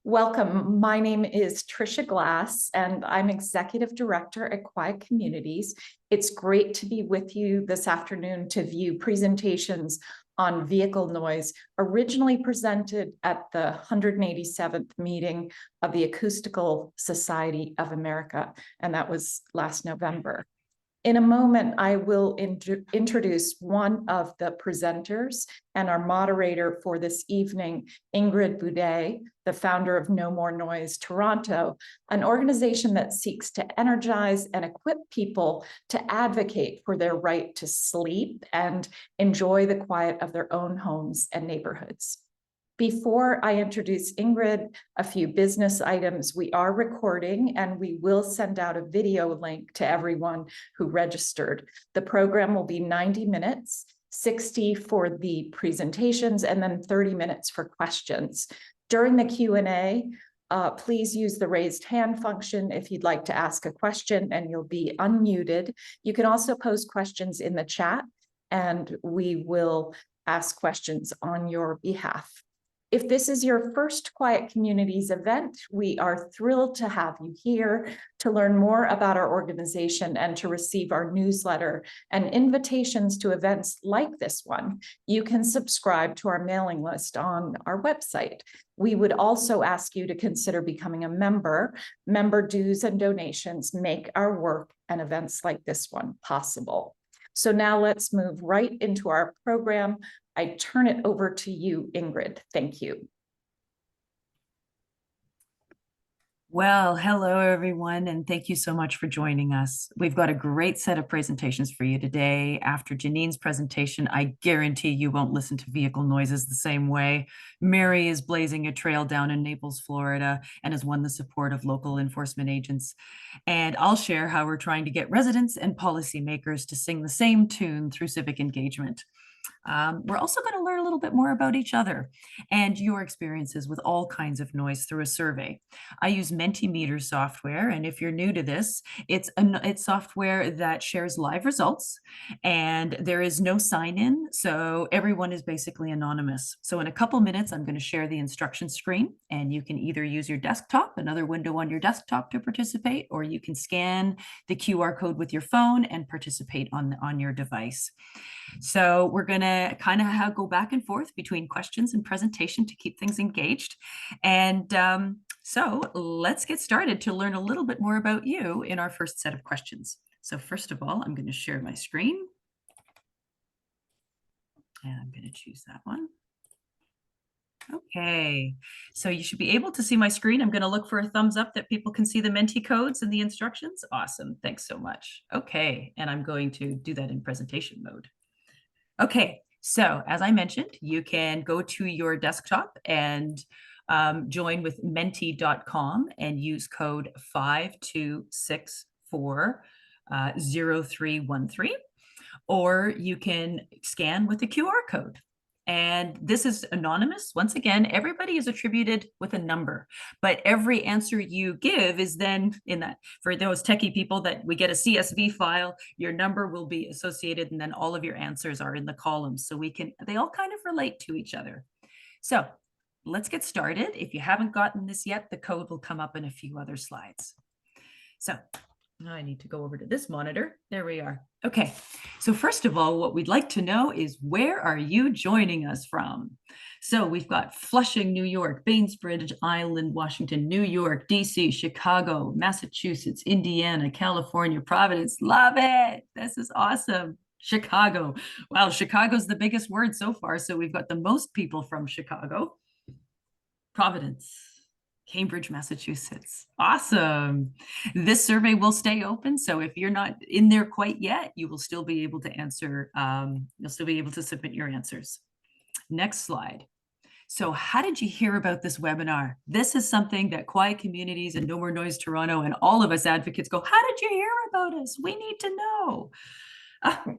Welcome. My name is Tricia Glass, and I'm Executive Director at Quiet Communities. It's great to be with you this afternoon to view presentations on vehicle noise, originally presented at the 187th meeting of the Acoustical Society of America, and that was last November. In a moment, I will introduce one of the presenters and our moderator for this evening, Ingrid Buday, the founder of No More Noise Toronto, an organization that seeks to energize and equip people to advocate for their right to sleep and enjoy the quiet of their own homes and neighborhoods. Before I introduce Ingrid, a few business items. We are recording and we will send out a video link to everyone who registered. The program will be 90 minutes, 60 for the presentations, and then 30 minutes for questions. During the Q&A, please use the raised hand function if you'd like to ask a question, and you'll be unmuted. You can also pose questions in the chat, and we will ask questions on your behalf. If this is your first Quiet Communities event, we are thrilled to have you here to learn more about our organization and to receive our newsletter and invitations to events like this one. You can subscribe to our mailing list on our website. We would also ask you to consider becoming a member. Member dues and donations make our work and events like this one possible. So now let's move right into our program. I turn it over to you, Ingrid. Thank you. Well, hello, everyone, and thank you so much for joining us. We've got a great set of presentations for you today. After Jeanine's presentation, I guarantee you won't listen to vehicle noises the same way. Mary is blazing a trail down in Naples, Florida, and has won the support of local enforcement agents. And I'll share how we're trying to get residents and policymakers to sing the same tune through civic engagement. We're also going to learn a little bit more about each other and your experiences with all kinds of noise through a survey. I use Mentimeter software, and if you're new to this, it's software that shares live results, and there is no sign-in, so everyone is basically anonymous. So in a couple minutes, I'm going to share the instruction screen, and you can either use your desktop, another window on your desktop to participate, or you can scan the QR code with your phone and participate on your device. So we're going to kind of go back and forth between questions and presentation to keep things engaged. And so let's get started to learn a little bit more about you in our first set of questions. So first of all, I'm going to share my screen. And I'm going to choose that one. Okay, so you should be able to see my screen. I'm going to look for a thumbs up that people can see the Menti codes and the instructions. Awesome, thanks so much. Okay, and I'm going to do that in presentation mode. Okay, so as I mentioned, you can go to your desktop and join with menti.com and use code 52640313, or you can scan with the QR code. And this is anonymous. Once again, everybody is attributed with a number, but every answer you give is then in that, for those techie people, that we get a CSV file, your number will be associated, and then all of your answers are in the columns. So they all kind of relate to each other. So let's get started. If you haven't gotten this yet, the code will come up in a few other slides. So now I need to go over to this monitor. There we are. Okay, so first of all, what we'd like to know is, where are you joining us from? So we've got Flushing, New York, Bainbridge Island, Washington, New York, DC, Chicago, Massachusetts, Indiana, California, Providence. Love it. This is awesome. Chicago. Wow, Chicago's the biggest word so far. So we've got the most people from Chicago. Providence. Cambridge, Massachusetts. Awesome. This survey will stay open. So if you're not in there quite yet, you will still be able to answer, you'll still be able to submit your answers. Next slide. So how did you hear about this webinar? This is something that Quiet Communities and No More Noise Toronto and all of us advocates go, how did you hear about us? We need to know.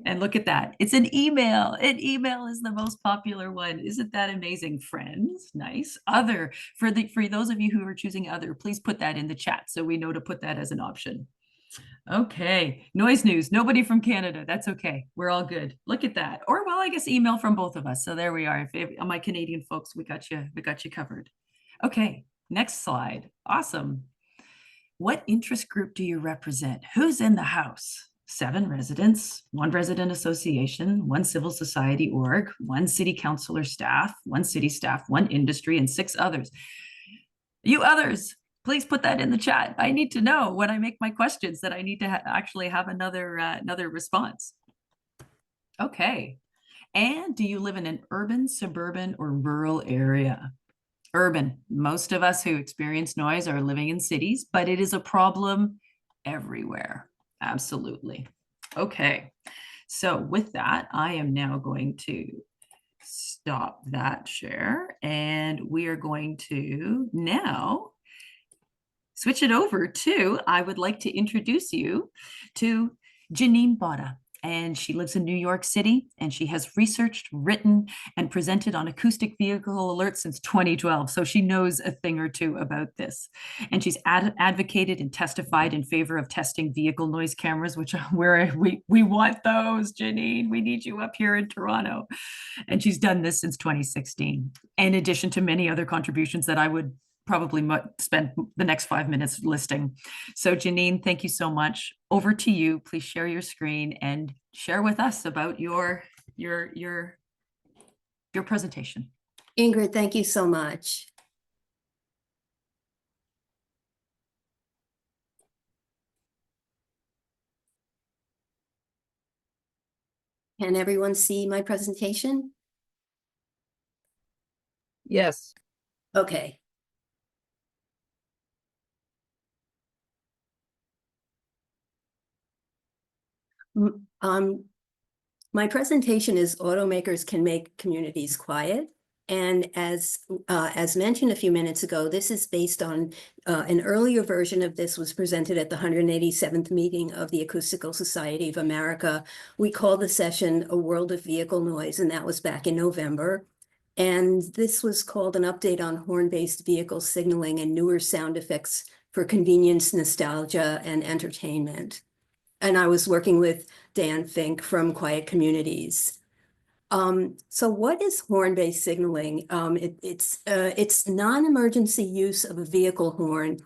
And look at that. It's an email. An email is the most popular one. Isn't that amazing, friends? Nice. Other, for those of you who are choosing other, please put that in the chat so we know to put that as an option. Okay, noise news. Nobody from Canada. That's okay. We're all good. Look at that. Or, well, I guess email from both of us. So there we are. If my Canadian folks, we got you covered. Okay, Next slide. Awesome. What interest group do you represent? Who's in the house? 7 residents, 1 resident association, 1 civil society org, 1 city councilor staff, 1 city staff, 1 industry, and 6 others. You others, please put that in the chat. I need to know when I make my questions that I need to actually have another response. Okay. And do you live in an urban, suburban, or rural area? Urban. Most of us who experience noise are living in cities, but it is a problem everywhere. Absolutely. Okay. So with that, I am now going to stop that share, and we are going to now switch it over to, I would like to introduce you to Jeanine Botta. And she lives in New York City, and she has researched, written, and presented on acoustic vehicle alerts since 2012. So she knows a thing or two about this. And she's advocated and testified in favor of testing vehicle noise cameras, which we want those, Jeanine. We need you up here in Toronto. And she's done this since 2016, in addition to many other contributions that I would probably spend the next 5 minutes listing. So Jeanine, thank you so much. Over to you. Please share your screen and share with us about your presentation. Ingrid, thank you so much. Can everyone see my presentation? Yes. Okay. My presentation is automakers can make communities quiet. And as mentioned a few minutes ago, this is based on an earlier version of this was presented at the 187th meeting of the Acoustical Society of America. We called the session A World of Vehicle Noise, and that was back in November. And this was called an update on horn-based vehicle signaling and newer sound effects for convenience, nostalgia, and entertainment. And I was working with Dan Fink from Quiet Communities. So what is horn-based signaling? It's non-emergency use of a vehicle horn.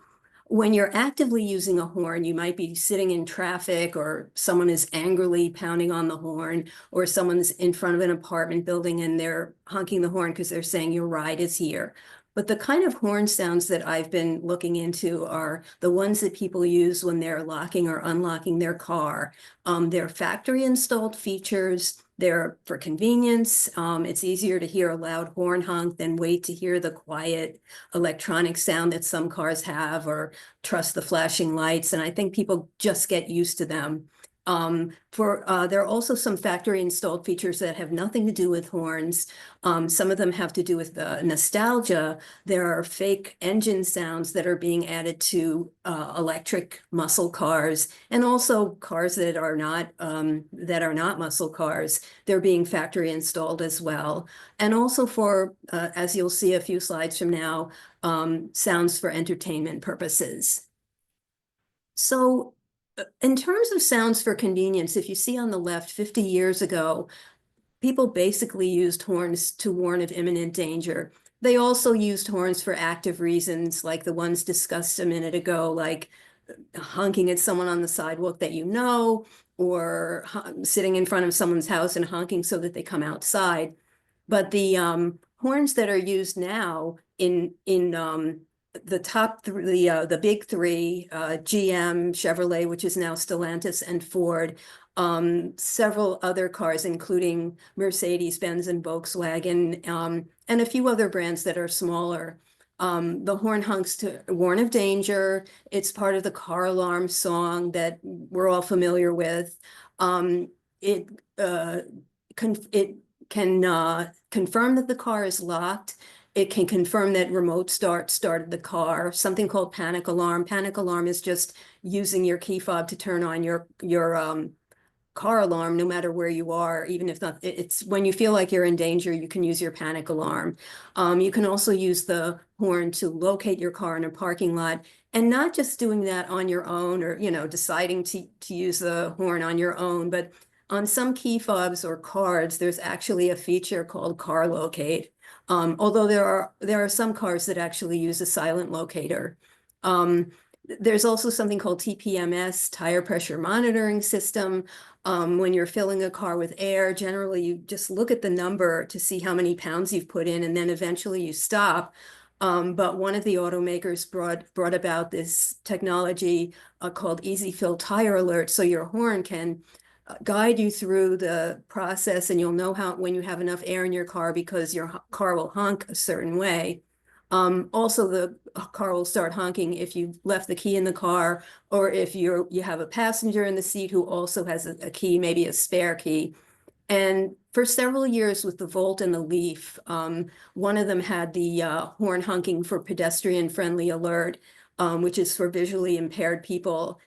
When you're actively using a horn, you might be sitting in traffic, or someone is angrily pounding on the horn, or someone's in front of an apartment building and they're honking the horn because they're saying your ride is here. But the kind of horn sounds that I've been looking into are the ones that people use when they're locking or unlocking their car. They're factory installed features. They're for convenience. It's easier to hear a loud horn honk than wait to hear the quiet electronic sound that some cars have, or trust the flashing lights. And I think people just get used to them. There are also some factory installed features that have nothing to do with horns. Some of them have to do with the nostalgia. There are fake engine sounds that are being added to electric muscle cars, and also cars that are not muscle cars. They're being factory installed as well. And also for, as you'll see a few slides from now, sounds for entertainment purposes. So in terms of sounds for convenience, if you see on the left, 50 years ago, people basically used horns to warn of imminent danger. They also used horns for active reasons, like the ones discussed a minute ago, like honking at someone on the sidewalk that you know, or sitting in front of someone's house and honking so that they come outside. But the horns that are used now in the top three, the big three, GM, Chevrolet, which is now Stellantis, and Ford, several other cars, including Mercedes-Benz and Volkswagen, and a few other brands that are smaller. The horn honks to warn of danger. It's part of the car alarm song that we're all familiar with. It can confirm that the car is locked. It can confirm that remote start started the car. Something called panic alarm. Panic alarm is just using your key fob to turn on your car alarm, no matter where you are. Even if not, it's when you feel like you're in danger, you can use your panic alarm. You can also use the horn to locate your car in a parking lot, and not just doing that on your own, or deciding to use the horn on your own, but on some key fobs or cards, there's actually a feature called car locate, Although there are some cars that actually use a silent locator. There's also something called TPMS, tire pressure monitoring system. When you're filling a car with air, generally you just look at the number to see how many pounds you've put in, and then eventually you stop. But one of the automakers brought about this technology called Easy Fill Tire Alert, so your horn can guide you through the process, and you'll know when you have enough air in your car because your car will honk a certain way. Also, the car will start honking if you left the key in the car, or if you have a passenger in the seat who also has a key, maybe a spare key. And for several years with the Volt and the Leaf, one of them had the horn honking for pedestrian friendly alert, which is for visually impaired people.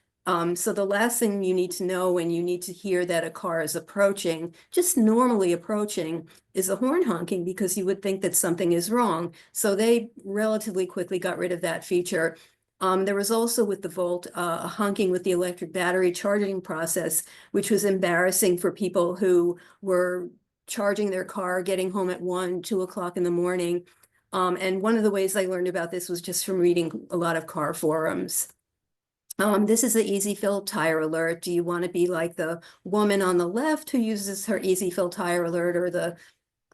So the last thing you need to know when you need to hear that a car is approaching, just normally approaching, is a horn honking, because you would think that something is wrong. So they relatively quickly got rid of that feature. There was also with the Volt a honking with the electric battery charging process, which was embarrassing for people who were charging their car, getting home at 1, 2 o'clock in the morning. And one of the ways I learned about this was just from reading a lot of car forums. This is the Easy Fill Tire Alert. Do you want to be like the woman on the left who uses her Easy Fill Tire Alert, or the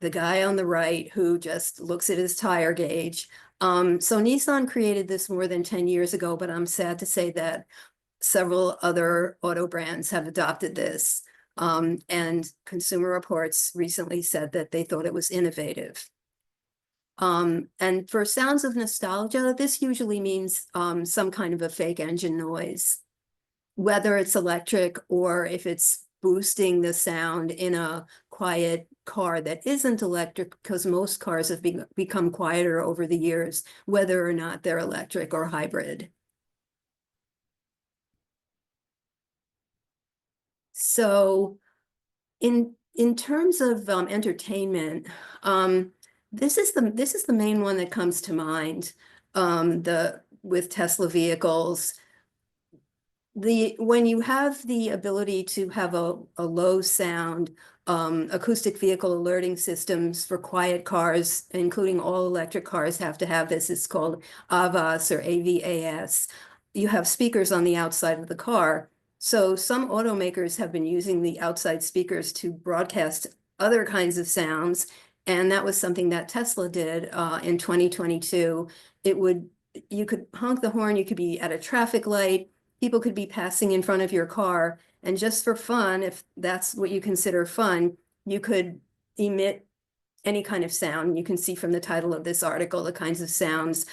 guy on the right who just looks at his tire gauge? So Nissan created this more than 10 years ago, but I'm sad to say that several other auto brands have adopted this. And Consumer Reports recently said that they thought it was innovative. And for sounds of nostalgia, this usually means some kind of a fake engine noise, whether it's electric or if it's boosting the sound in a quiet car that isn't electric, because most cars have become quieter over the years, whether or not they're electric or hybrid. So in terms of entertainment, this is the main one that comes to mind. With Tesla vehicles, when you have the ability to have a low sound acoustic vehicle alerting systems for quiet cars, including all electric cars have to have this. It's called AVAS or AVAS. You have speakers on the outside of the car. So some automakers have been using the outside speakers to broadcast other kinds of sounds. And that was something that Tesla did in 2022. You could honk the horn, you could be at a traffic light, people could be passing in front of your car, and just for fun, if that's what you consider fun, you could emit any kind of sound. You can see from the title of this article the kinds of sounds.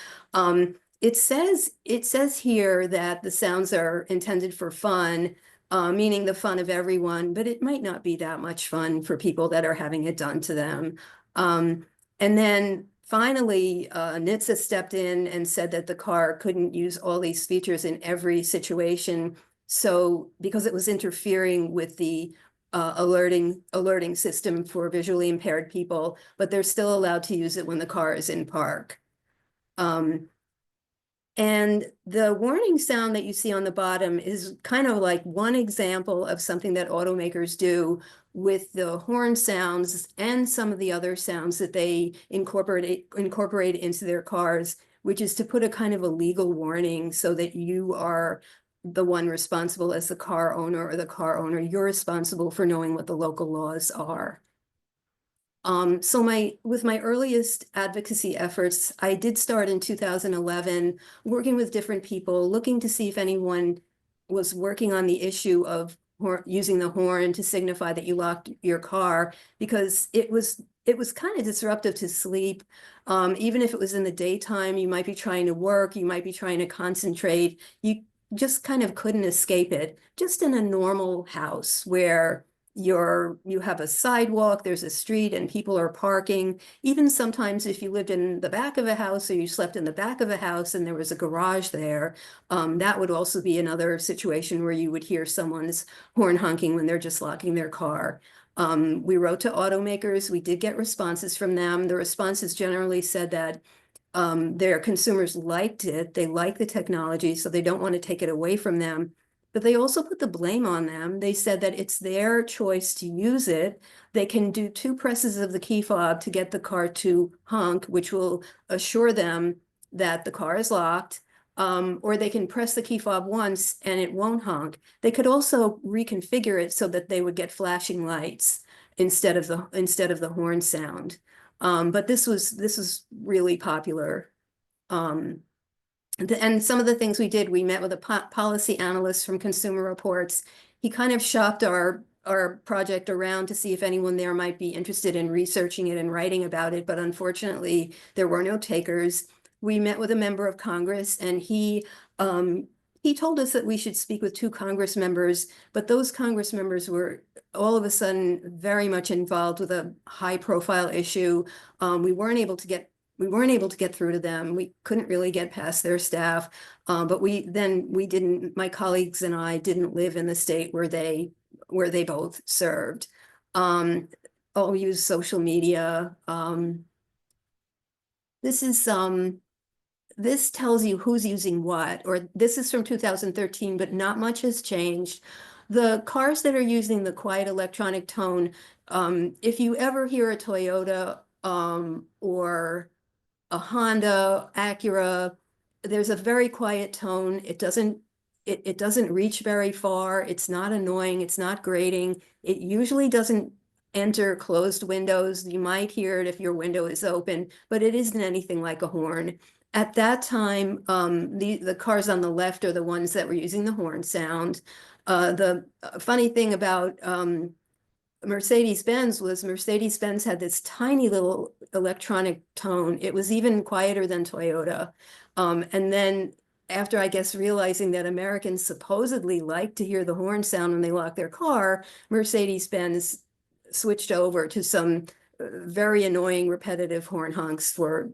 It says here that the sounds are intended for fun, meaning the fun of everyone, but it might not be that much fun for people that are having it done to them. And then finally, NHTSA stepped in and said that the car couldn't use all these features in every situation. So because it was interfering with the alerting system for visually impaired people, but they're still allowed to use it when the car is in park. And the warning sound that you see on the bottom is kind of like one example of something that automakers do with the horn sounds and some of the other sounds that they incorporate into their cars, which is to put a kind of a legal warning so that you are the one responsible as the car owner, or the car owner, you're responsible for knowing what the local laws are. So with my earliest advocacy efforts, I did start in 2011, working with different people, looking to see if anyone was working on the issue of using the horn to signify that you locked your car, because it was kind of disruptive to sleep. Even if it was in the daytime, you might be trying to work, you might be trying to concentrate, you just kind of couldn't escape it. Just in a normal house where you have a sidewalk, there's a street, and people are parking. Even sometimes if you lived in the back of a house, or you slept in the back of a house and there was a garage there, that would also be another situation where you would hear someone's horn honking when they're just locking their car. We wrote to automakers. We did get responses from them. The responses generally said that their consumers liked it. They like the technology, so they don't want to take it away from them. but they also put the blame on them. They said that it's their choice to use it. They can do 2 presses of the key fob to get the car to honk, which will assure them that the car is locked. Or they can press the key fob once and it won't honk. They could also reconfigure it so that they would get flashing lights instead of the horn sound. But this was really popular. And some of the things we did, we met with a policy analyst from Consumer Reports. He kind of shopped our project around to see if anyone there might be interested in researching it and writing about it, but unfortunately, there were no takers. We met with a member of Congress, and he told us that we should speak with 2 Congress members, but those Congress members were all of a sudden very much involved with a high-profile issue. We weren't able to get through to them. We couldn't really get past their staff. But my colleagues and I didn't live in the state where they both served. I'll use social media. This tells you who's using what, or this is from 2013, but not much has changed. The cars that are using the quiet electronic tone, if you ever hear a Toyota or a Honda, Acura, there's a very quiet tone. It doesn't reach very far. It's not annoying. It's not grating. It usually doesn't enter closed windows. You might hear it if your window is open, but it isn't anything like a horn. At that time, the cars on the left are the ones that were using the horn sound. The funny thing about Mercedes-Benz was Mercedes-Benz had this tiny little electronic tone. It was even quieter than Toyota. And then after, I guess, realizing that Americans supposedly like to hear the horn sound when they lock their car, Mercedes-Benz switched over to some very annoying repetitive horn honks for,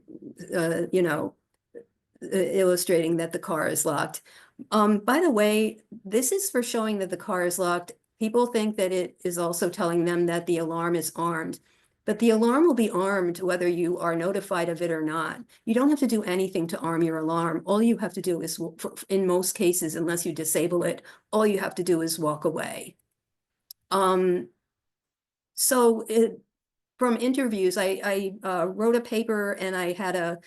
illustrating that the car is locked. By the way, this is for showing that the car is locked. People think that it is also telling them that the alarm is armed, but the alarm will be armed whether you are notified of it or not. You don't have to do anything to arm your alarm. All you have to do is, in most cases, unless you disable it, all you have to do is walk away. From interviews, I wrote a paper and I had a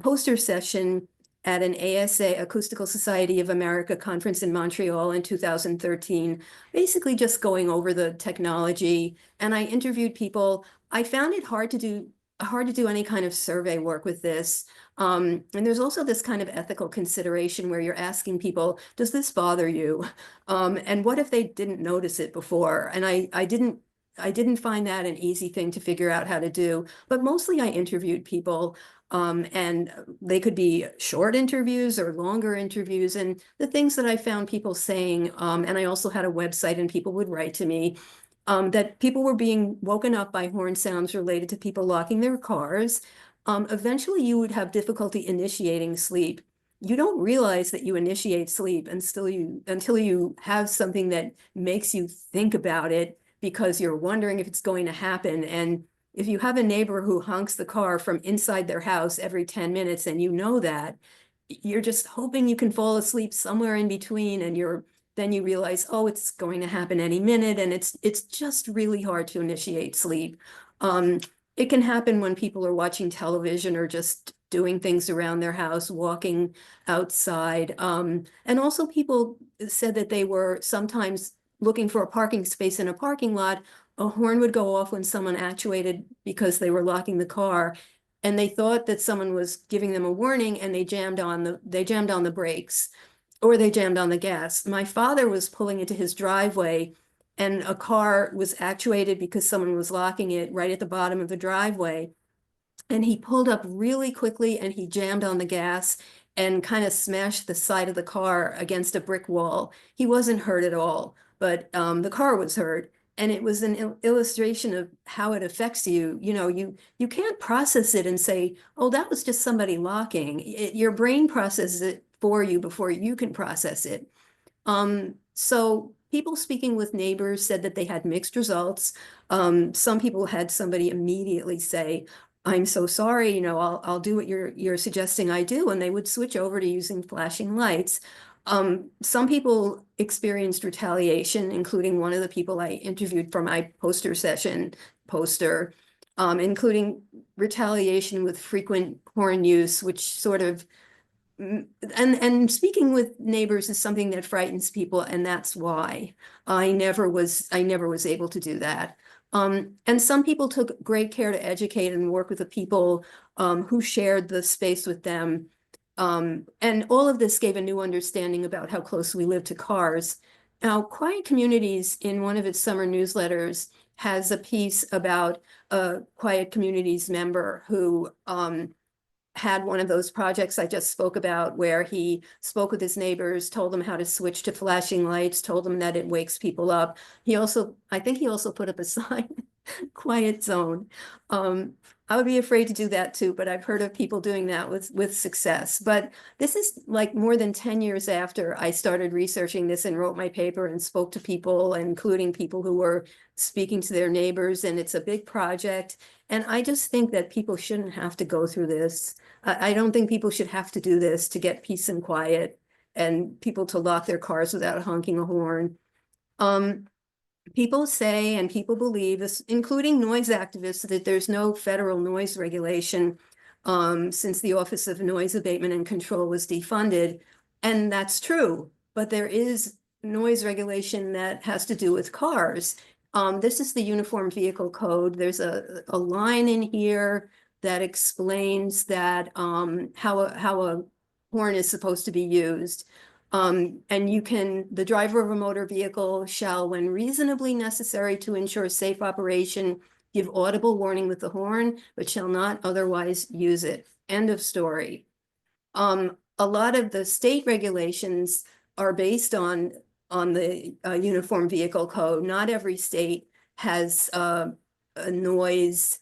poster session at an ASA, Acoustical Society of America conference in Montreal in 2013, basically just going over the technology. And I interviewed people. I found it hard to do any kind of survey work with this. And there's also this kind of ethical consideration where you're asking people, does this bother you? And what if they didn't notice it before? And I didn't find that an easy thing to figure out how to do, but mostly I interviewed people. And they could be short interviews or longer interviews. And the things that I found people saying, and I also had a website and people would write to me, that people were being woken up by horn sounds related to people locking their cars. Eventually you would have difficulty initiating sleep. You don't realize that you initiate sleep until you have something that makes you think about it because you're wondering if it's going to happen. And if you have a neighbor who honks the car from inside their house every 10 minutes and you know that, you're just hoping you can fall asleep somewhere in between, and then you realize, oh, it's going to happen any minute, and it's just really hard to initiate sleep. It can happen when people are watching television or just doing things around their house, walking outside. And also people said that they were sometimes looking for a parking space in a parking lot. A horn would go off when someone actuated because they were locking the car, and they thought that someone was giving them a warning, and they jammed on the brakes, or they jammed on the gas. My father was pulling into his driveway, and a car was actuated because someone was locking it right at the bottom of the driveway. And he pulled up really quickly and he jammed on the gas and kind of smashed the side of the car against a brick wall. He wasn't hurt at all, but the car was hurt. And it was an illustration of how it affects you. You can't process it and say, oh, that was just somebody locking. Your brain processes it for you before you can process it. So people speaking with neighbors said that they had mixed results. Some people had somebody immediately say, I'm so sorry, I'll do what you're suggesting I do. And they would switch over to using flashing lights. Some people experienced retaliation, including one of the people I interviewed for my poster session poster, including retaliation with frequent horn use, which sort of, and speaking with neighbors is something that frightens people, and that's why I never was able to do that. And some people took great care to educate and work with the people who shared the space with them. And all of this gave a new understanding about how close we live to cars. Now, Quiet Communities, in one of its summer newsletters, has a piece about a Quiet Communities member who had one of those projects I just spoke about, where he spoke with his neighbors, told them how to switch to flashing lights, told them that it wakes people up. I think he also put up a sign, quiet zone. I would be afraid to do that too, but I've heard of people doing that with success. But this is like more than 10 years after I started researching this and wrote my paper and spoke to people, including people who were speaking to their neighbors, and it's a big project. And I just think that people shouldn't have to go through this. I don't think people should have to do this to get peace and quiet and people to lock their cars without honking a horn. People say, and people believe, including noise activists, that there's no federal noise regulation since the Office of Noise Abatement and Control was defunded. And that's true, but there is noise regulation that has to do with cars. This is the Uniform Vehicle Code. There's a line in here that explains that how a horn is supposed to be used. And the driver of a motor vehicle shall, when reasonably necessary to ensure safe operation, give audible warning with the horn, but shall not otherwise use it. End of story. A lot of the state regulations are based on the Uniform Vehicle Code. Not every state has a noise,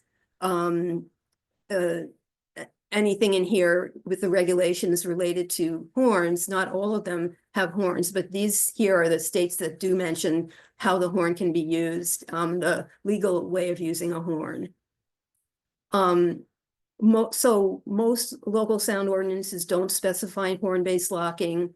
anything in here with the regulations related to horns. Not all of them have horns, but these here are the states that do mention how the horn can be used, the legal way of using a horn. So most local sound ordinances don't specify horn-based locking.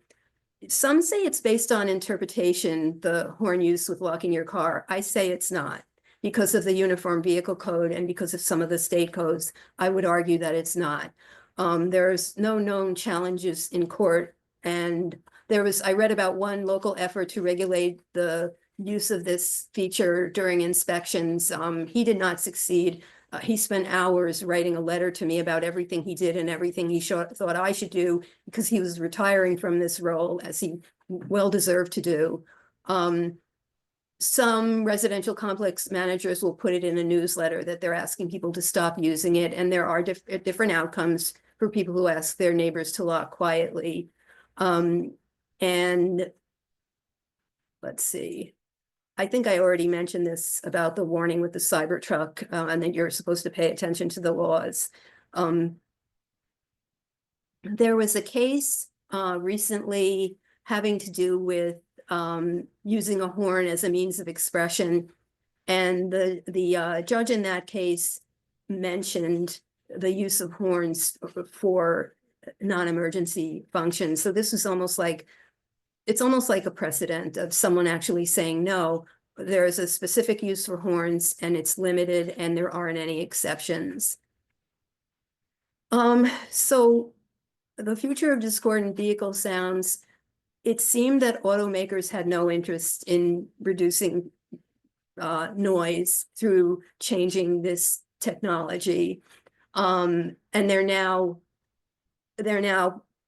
Some say it's based on interpretation, the horn use with locking your car. I say it's not, because of the Uniform Vehicle Code and because of some of the state codes. I would argue that it's not. There's no known challenges in court. And I read about one local effort to regulate the use of this feature during inspections. He did not succeed. He spent hours writing a letter to me about everything he did and everything he thought I should do, because he was retiring from this role, as he well deserved to do. Some residential complex managers will put it in a newsletter that they're asking people to stop using it, and there are different outcomes for people who ask their neighbors to lock quietly. And let's see. I think I already mentioned this about the warning with the Cybertruck, and that you're supposed to pay attention to the laws. There was a case recently having to do with using a horn as a means of expression. And the judge in that case mentioned the use of horns for non-emergency functions. So this is it's almost like a precedent of someone actually saying, no, there's a specific use for horns and it's limited and there aren't any exceptions. So the future of discordant vehicle sounds, it seemed that automakers had no interest in reducing noise through changing this technology. And they're now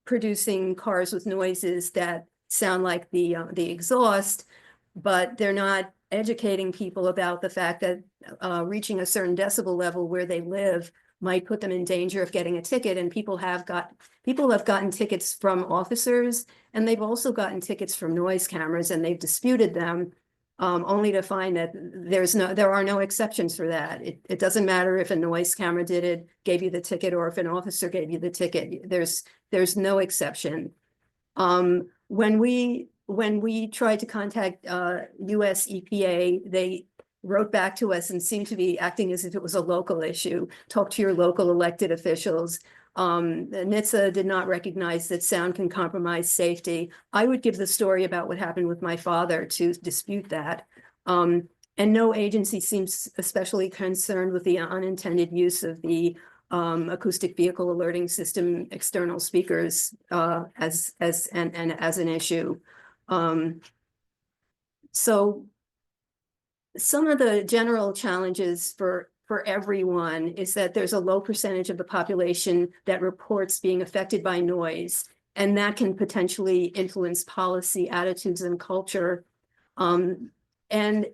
producing cars with noises that sound like the exhaust, but they're not educating people about the fact that reaching a certain decibel level where they live might put them in danger of getting a ticket. And people have gotten tickets from officers, and they've also gotten tickets from noise cameras, and they've disputed them, only to find that there are no exceptions for that. It doesn't matter if a noise camera gave you the ticket, or if an officer gave you the ticket. There's no exception. When we tried to contact US EPA, they wrote back to us and seemed to be acting as if it was a local issue. Talk to your local elected officials. NHTSA did not recognize that sound can compromise safety. I would give the story about what happened with my father to dispute that. And no agency seems especially concerned with the unintended use of the acoustic vehicle alerting system external speakers as an issue. So some of the general challenges for everyone is that there's a low percentage of the population that reports being affected by noise, and that can potentially influence policy, attitudes, and culture. And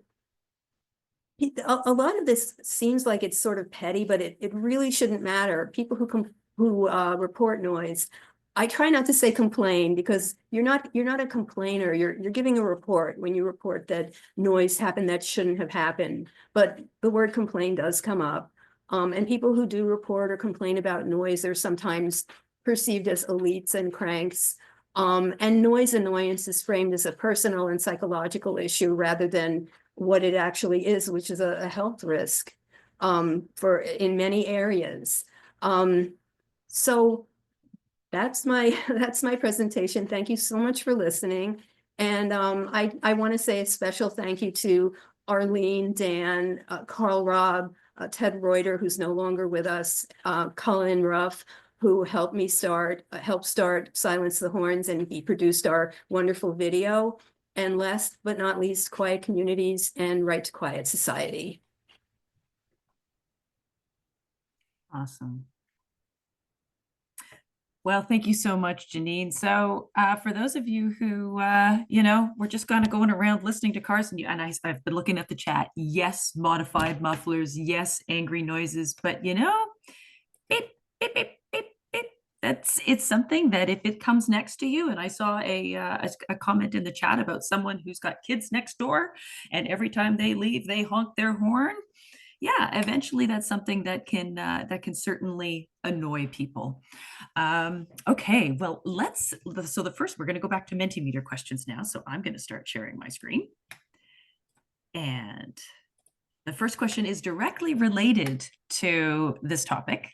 a lot of this seems like it's sort of petty, but it really shouldn't matter. People who report noise, I try not to say complain, because you're not a complainer. You're giving a report when you report that noise happened that shouldn't have happened. But the word complain does come up. And people who do report or complain about noise are sometimes perceived as elites and cranks. And noise annoyance is framed as a personal and psychological issue rather than what it actually is, which is a health risk in many areas. So that's my presentation. Thank you so much for listening. And I want to say a special thank you to Arlene, Dan, Carl Robb, Ted Reuter, who's no longer with us, Colin Ruff, who helped start Silence the Horns, and he produced our wonderful video. And last but not least, Quiet Communities and Right to Quiet Society. Awesome. Well, thank you so much, Jeanine. So for those of you who, we're just kind of going around listening to cars, and I've been looking at the chat. Yes, modified mufflers. Yes, angry noises. But, beep, beep, beep, beep, beep. It's something that if it comes next to you, and I saw a comment in the chat about someone who's got kids next door, and every time they leave, they honk their horn. Yeah, eventually that's something that can certainly annoy people. Okay, well, so the first, we're going to go back to Mentimeter questions now. So I'm going to start sharing my screen. And the first question is directly related to this topic.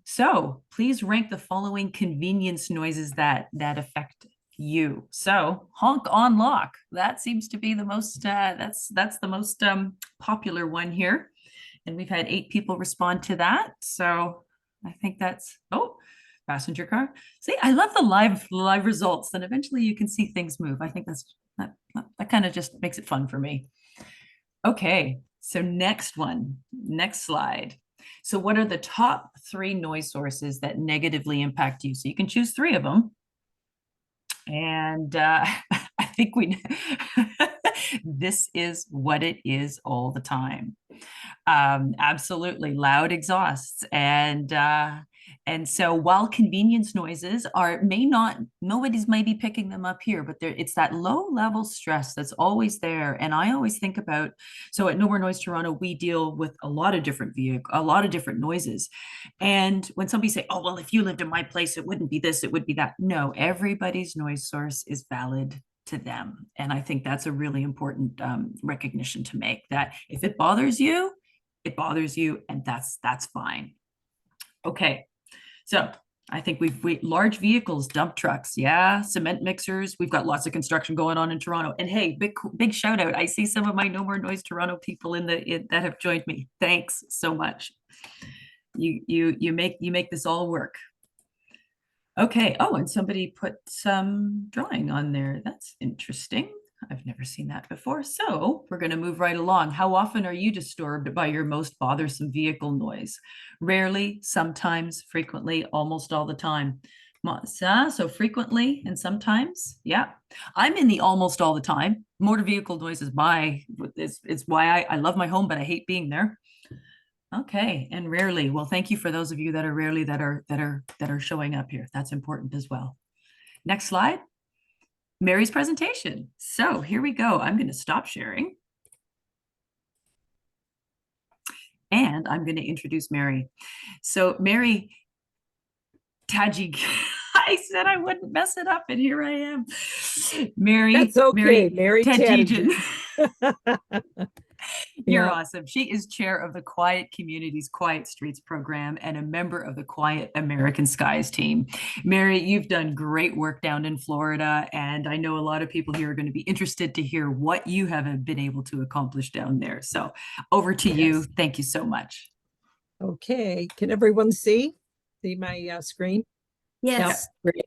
So please rank the following convenience noises that affect you. So honk on lock, that seems to be the most that's the most popular one here, and we've had 8 people respond to that. So I think that's passenger car. See, I love the live results. Then eventually you can see things move. I think that kind of just makes it fun for me. Okay, so next slide. So what are the top 3 noise sources that negatively impact you? So you can choose 3 of them. And I think this is what it is all the time. Absolutely loud exhausts. And so while convenience noises nobody's maybe picking them up here, but it's that low level stress that's always there. And I always think about, so at No More Noise Toronto, we deal with a lot of different noises. And when somebody say, oh, well, if you lived in my place, it wouldn't be this, it would be that. No, everybody's noise source is valid to them. And I think that's a really important recognition to make, that if it bothers you, it bothers you, and that's bine. Okay, so I think we large vehicles, dump trucks, yeah, cement mixers. We've got lots of construction going on in Toronto. And hey, big shout out! I see some of my No More Noise Toronto people that have joined me. Thanks so much. You make this all work. Okay. Oh, and somebody put some drawing on there. That's interesting. I've never seen that before. So we're going to move right along. How often are you disturbed by your most bothersome vehicle noise? Rarely, sometimes, frequently, almost all the time. So frequently and sometimes, yeah. I'm in the almost all the time. Motor vehicle noise is why I love my home, but I hate being there. Okay, and rarely. Well, thank you for those of you that are rarely that are showing up here. That's important as well. Next slide. Mary's presentation. So here we go. I'm going to stop sharing. And I'm going to introduce Mary. So Mary Tatigian. I said I wouldn't mess it up, and here I am. Mary. That's okay, Mary Tatigian. You're Yeah. awesome. She is chair of the Quiet Communities, Quiet Streets program and a member of the Quiet American Skies team. Mary, you've done great work down in Florida, and I know a lot of people here are going to be interested to hear what you have been able to accomplish down there. So over to you. Yes. Thank you so much. Okay, can everyone see my screen? Yes. Great.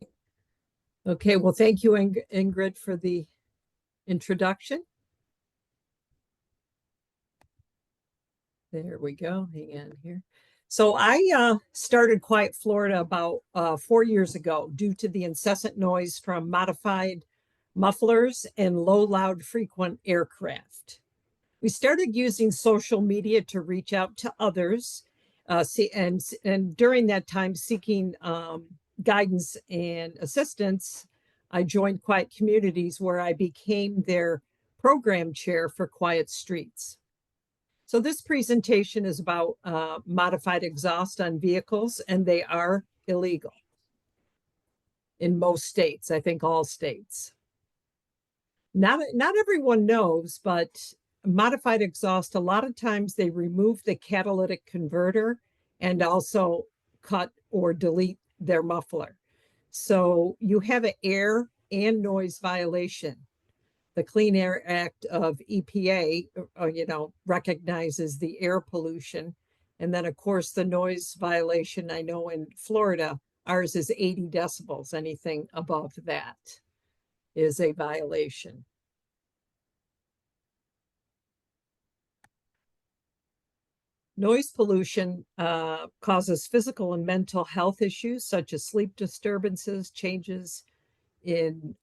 Okay, well, thank you, Ingrid, for the introduction. There we go. Hang on here. So I started Quiet Florida about 4 years ago due to the incessant noise from modified mufflers and low, loud, frequent aircraft. We started using social media to reach out to others, and during that time seeking guidance and assistance, I joined Quiet Communities, where I became their program chair for Quiet Streets. So this presentation is about modified exhaust on vehicles, and they are illegal in most states, I think all states. Not everyone knows, but modified exhaust, a lot of times they remove the catalytic converter and also cut or delete their muffler. So you have an air and noise violation. The Clean Air Act of EPA, recognizes the air pollution. And then, of course, the noise violation, I know in Florida, ours is 80 decibels. Anything above that is a violation. Noise pollution causes physical and mental health issues such as sleep disturbances, changes in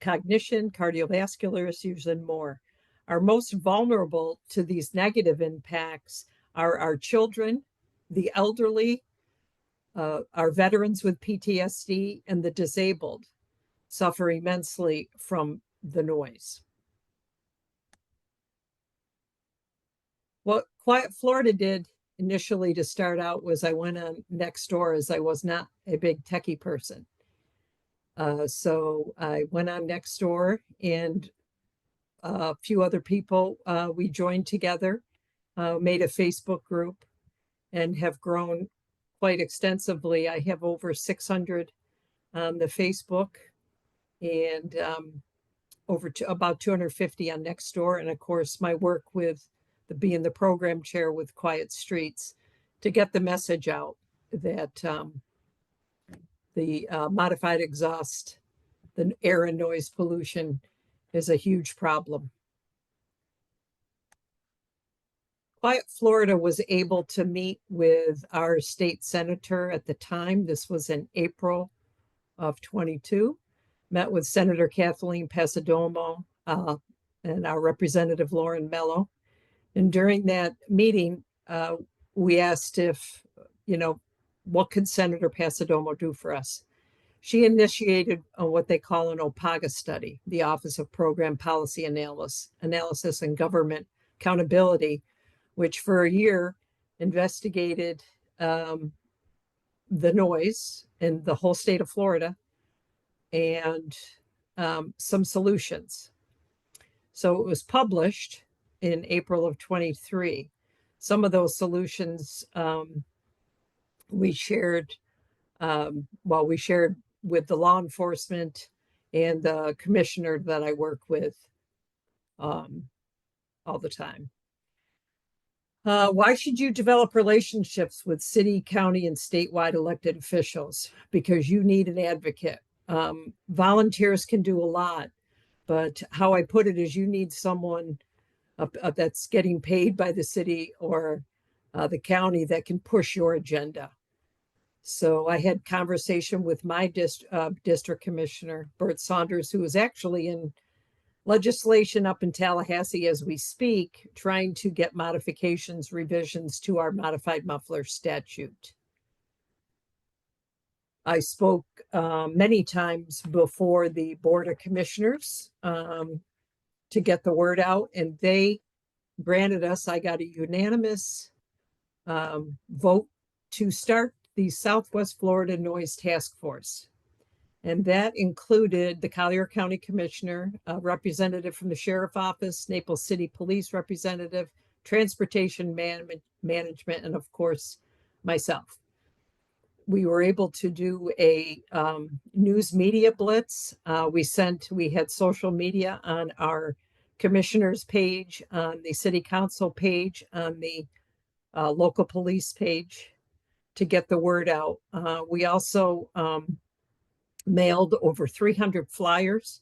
cognition, cardiovascular issues, and more. Our most vulnerable to these negative impacts are our children, the elderly, our veterans with PTSD, and the disabled suffer immensely from the noise. What Quiet Florida did initially to start out was I went on Nextdoor, as I was not a big techie person. So I went on Nextdoor, and a few other people, we joined together, made a Facebook group, and have grown quite extensively. I have over 600 on the Facebook, and about 250 on Nextdoor. And of course, my work with being the program chair with Quiet Streets to get the message out that the modified exhaust, the air and noise pollution, is a huge problem. Quiet Florida was able to meet with our state senator at the time. This was in April of 22. Met with Senator Kathleen Pasadomo and our representative Lauren Mello. And during that meeting, we asked if, what could Senator Pasadomo do for us? She initiated what they call an OPAGA study, the Office of Program Policy Analysis and Government Accountability, which for a year investigated the noise in the whole state of Florida and some solutions. So it was published in April of 23. Some of those solutions we shared, we shared with the law enforcement and the commissioner that I work with all the time. Why should you develop relationships with city, county, and statewide elected officials? Because you need an advocate. Volunteers can do a lot, but how I put it is you need someone that's getting paid by the city or the county that can push your agenda. So I had conversation with my district commissioner, Bert Saunders, who is actually in legislation up in Tallahassee as we speak, trying to get modifications, revisions to our modified muffler statute. I spoke many times before the Board of Commissioners to get the word out, and they granted us, I got a unanimous vote to start the Southwest Florida Noise Task Force. And that included the Collier County Commissioner, a representative from the Sheriff Office, Naples City Police representative, Transportation Management, and of course, myself. We were able to do a news media blitz. We had social media on our commissioner's page, on the city council page, on the local police page to get the word out. We also mailed over 300 flyers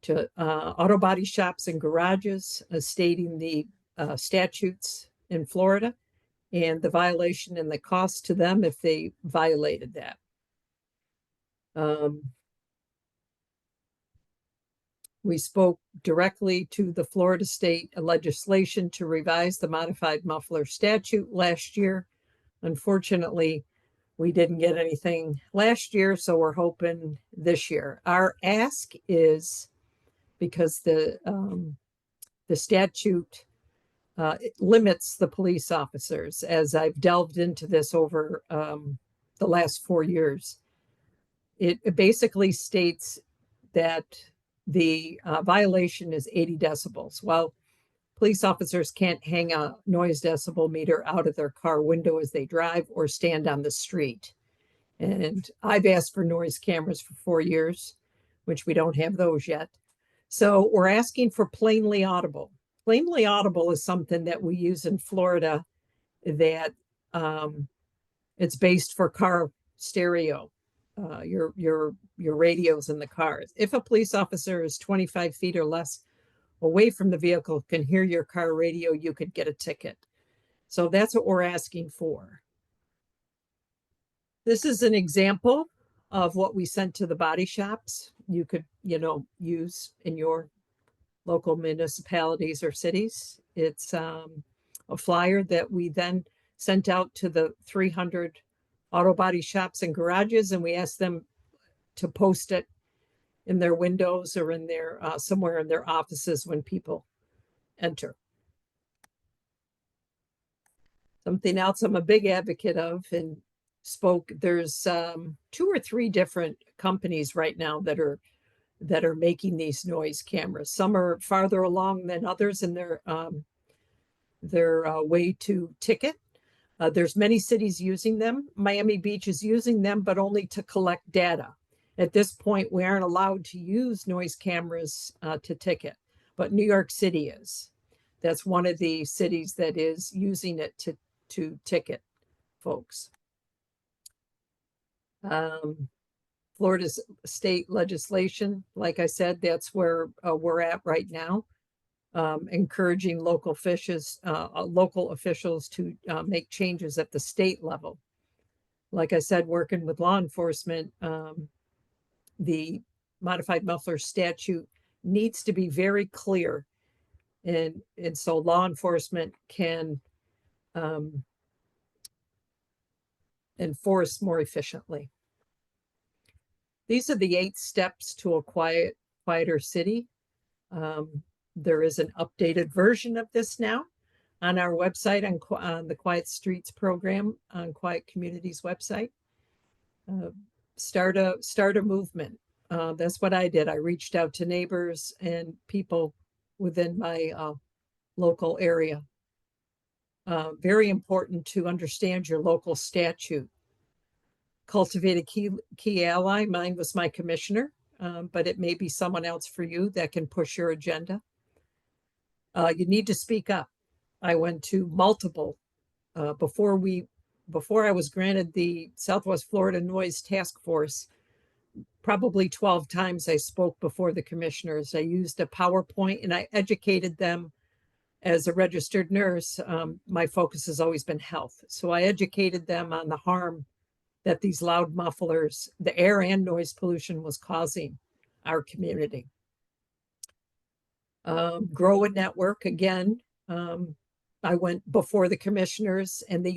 to auto body shops and garages stating the statutes in Florida and the violation and the cost to them if they violated that. We spoke directly to the Florida state legislation to revise the modified muffler statute last year. Unfortunately, we didn't get anything last year, so we're hoping this year. Our ask is, because the statute it limits the police officers, as I've delved into this over the last 4 years. It basically states that the violation is 80 decibels. Well, police officers can't hang a noise decibel meter out of their car window as they drive or stand on the street. And I've asked for noise cameras for 4 years, which we don't have those yet. So we're asking for plainly audible. Plainly audible is something that we use in Florida that it's based for car stereo, your radios in the cars. If a police officer is 25 feet or less away from the vehicle, can hear your car radio, you could get a ticket. So that's what we're asking for. This is an example of what we sent to the body shops. You could, use in your local municipalities or cities. It's a flyer that we then sent out to the 300 auto body shops and garages, and we asked them to post it in their windows or in their somewhere in their offices when people enter. Something else I'm a big advocate of and there's 2 or 3 different companies right now that are making these noise cameras. Some are farther along than others in their way to ticket. There's many cities using them. Miami Beach is using them, but only to collect data. At this point, we aren't allowed to use noise cameras to ticket, but New York City is. That's one of the cities that is using it to ticket folks. Florida's state legislation, like I said, that's where we're at right now, encouraging local officials to make changes at the state level. Like I said, working with law enforcement, the modified muffler statute needs to be very clear, and so law enforcement can enforce more efficiently. These are the 8 steps to a quieter city. There is an updated version of this now on our website, on the Quiet Streets program on Quiet Communities website. Start a movement. That's what I did. I reached out to neighbors and people within my local area. Very important to understand your local statute. Cultivate a key ally. Mine was my commissioner, but it may be someone else for you that can push your agenda. You need to speak up. I went to multiple before I was granted the Southwest Florida Noise Task Force. Probably 12 times I spoke before the commissioners. I used a PowerPoint and I educated them. As a registered nurse, my focus has always been health. So I educated them on the harm that these loud mufflers, the air and noise pollution, was causing our community. Grow a network. Again, I went before the commissioners and they